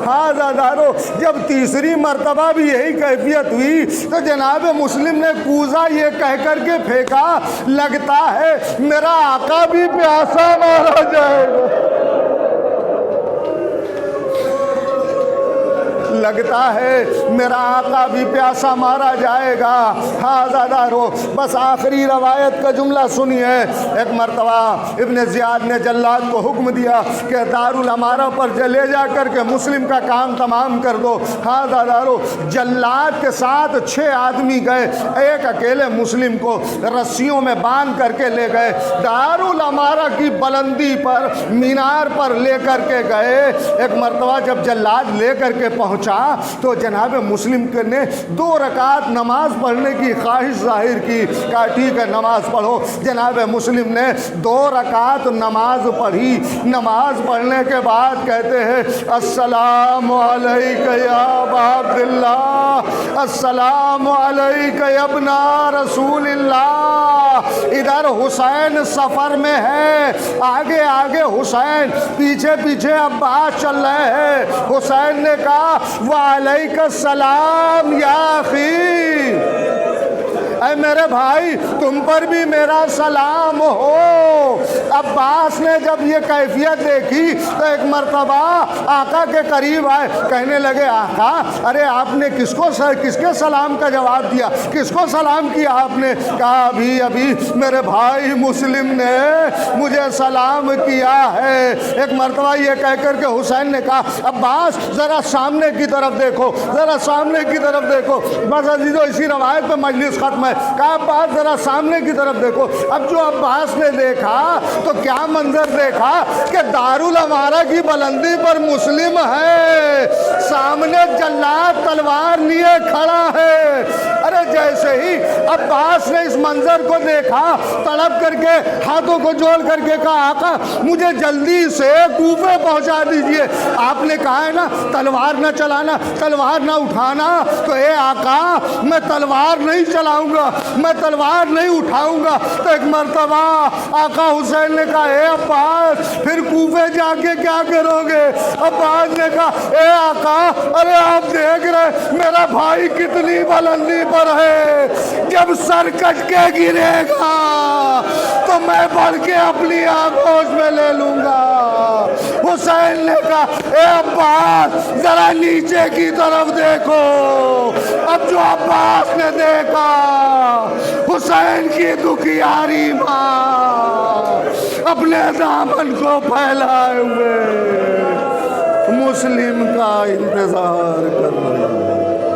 S1: ہاں عزادارو، جب تیسری مرتبہ بھی یہی کیفیت ہوئی تو جناب مسلم نے کوزہ یہ کہہ کر کے پھینکا، لگتا ہے میرا آقا بھی پیاسا مارا جائے گا، لگتا ہے میرا آقا بھی پیاسا مارا جائے گا۔ ہاں عزادارو، بس آخری روایت کا جملہ سنیے۔ ایک مرتبہ ابن زیاد نے جلاد کو حکم دیا کہ دارالامارہ پر لے جا کر کے مسلم کا کام تمام کر دو۔ ہاں عزادارو، جلاد کے ساتھ 6 آدمی گئے، ایک اکیلے مسلم کو رسیوں میں باندھ کر کے لے گئے، دارالامارہ کی بلندی پر مینار پر لے کر کے گئے۔ ایک مرتبہ جب جلاد لے کر کے پہنچا تو جناب مسلم نے 2 رکعت نماز پڑھنے کی خواہش ظاہر کی، کہا ٹھیک ہے نماز پڑھو۔ جناب مسلم نے 2 رکعت نماز پڑھی۔ نماز پڑھنے کے بعد کہتے ہیں السلام علیک یا ابا عبداللہ، السلام علیک یا ابن رسول اللہ۔ ادھر حسین سفر میں ہے، آگے آگے حسین، پیچھے پیچھے عباس چل رہے ہیں۔ حسین نے کہا وعلیک السلام یا اخی، اے میرے بھائی تم پر بھی میرا سلام ہو۔ عباس نے جب یہ کیفیت دیکھی تو ایک مرتبہ آقا کے قریب آئے، کہنے لگے آقا ارے آپ نے کس کے سلام کا جواب دیا، کس کو سلام کیا آپ نے؟ کہا ابھی میرے بھائی مسلم نے مجھے سلام کیا ہے۔ ایک مرتبہ یہ کہہ کر کے حسین نے کہا عباس ذرا سامنے کی طرف دیکھو، ذرا سامنے کی طرف دیکھو۔ بس عزیزو اسی روایت پہ مجلس ختم ہے۔ کہا عباس ذرا سامنے کی طرف دیکھو۔ اب جو عباس نے دیکھا تو کیا منظر دیکھا کہ دارالامارہ کی بلندی پر مسلم ہے، سامنے جلاد تلوار لیے کھڑا ہے۔ ارے جیسے ہی عباس نے اس منظر کو دیکھا، تڑپ کر کے ہاتھوں کو جوڑ کر کے کہا آقا مجھے جلدی سے کوفے پہنچا دیجئے۔ آپ نے کہا ہے نا تلوار نہ چلانا، تلوار نہ اٹھانا، تو اے آقا میں تلوار نہیں چلاؤں گا، میں تلوار نہیں اٹھاؤں گا۔ تو ایک مرتبہ آقا حسین نے کہا اے عباس پھر کوفے جا کے کیا کرو گے؟ عباس نے کہا اے آقا ارے آپ دیکھ رہے میرا بھائی کتنی بلندی پر ہے، جب سر کٹ کے گرے گا تو میں بڑھ کے اپنی آگوش میں لے لوں گا۔ حسین نے کہا اے عباس ذرا نیچے کی طرف دیکھو۔ اب جو عباس نے دیکھا حسین کی دکھیاری ماں اپنے دامن کو پھیلائے ہوئے مسلم کا انتظار کر رہی ہے۔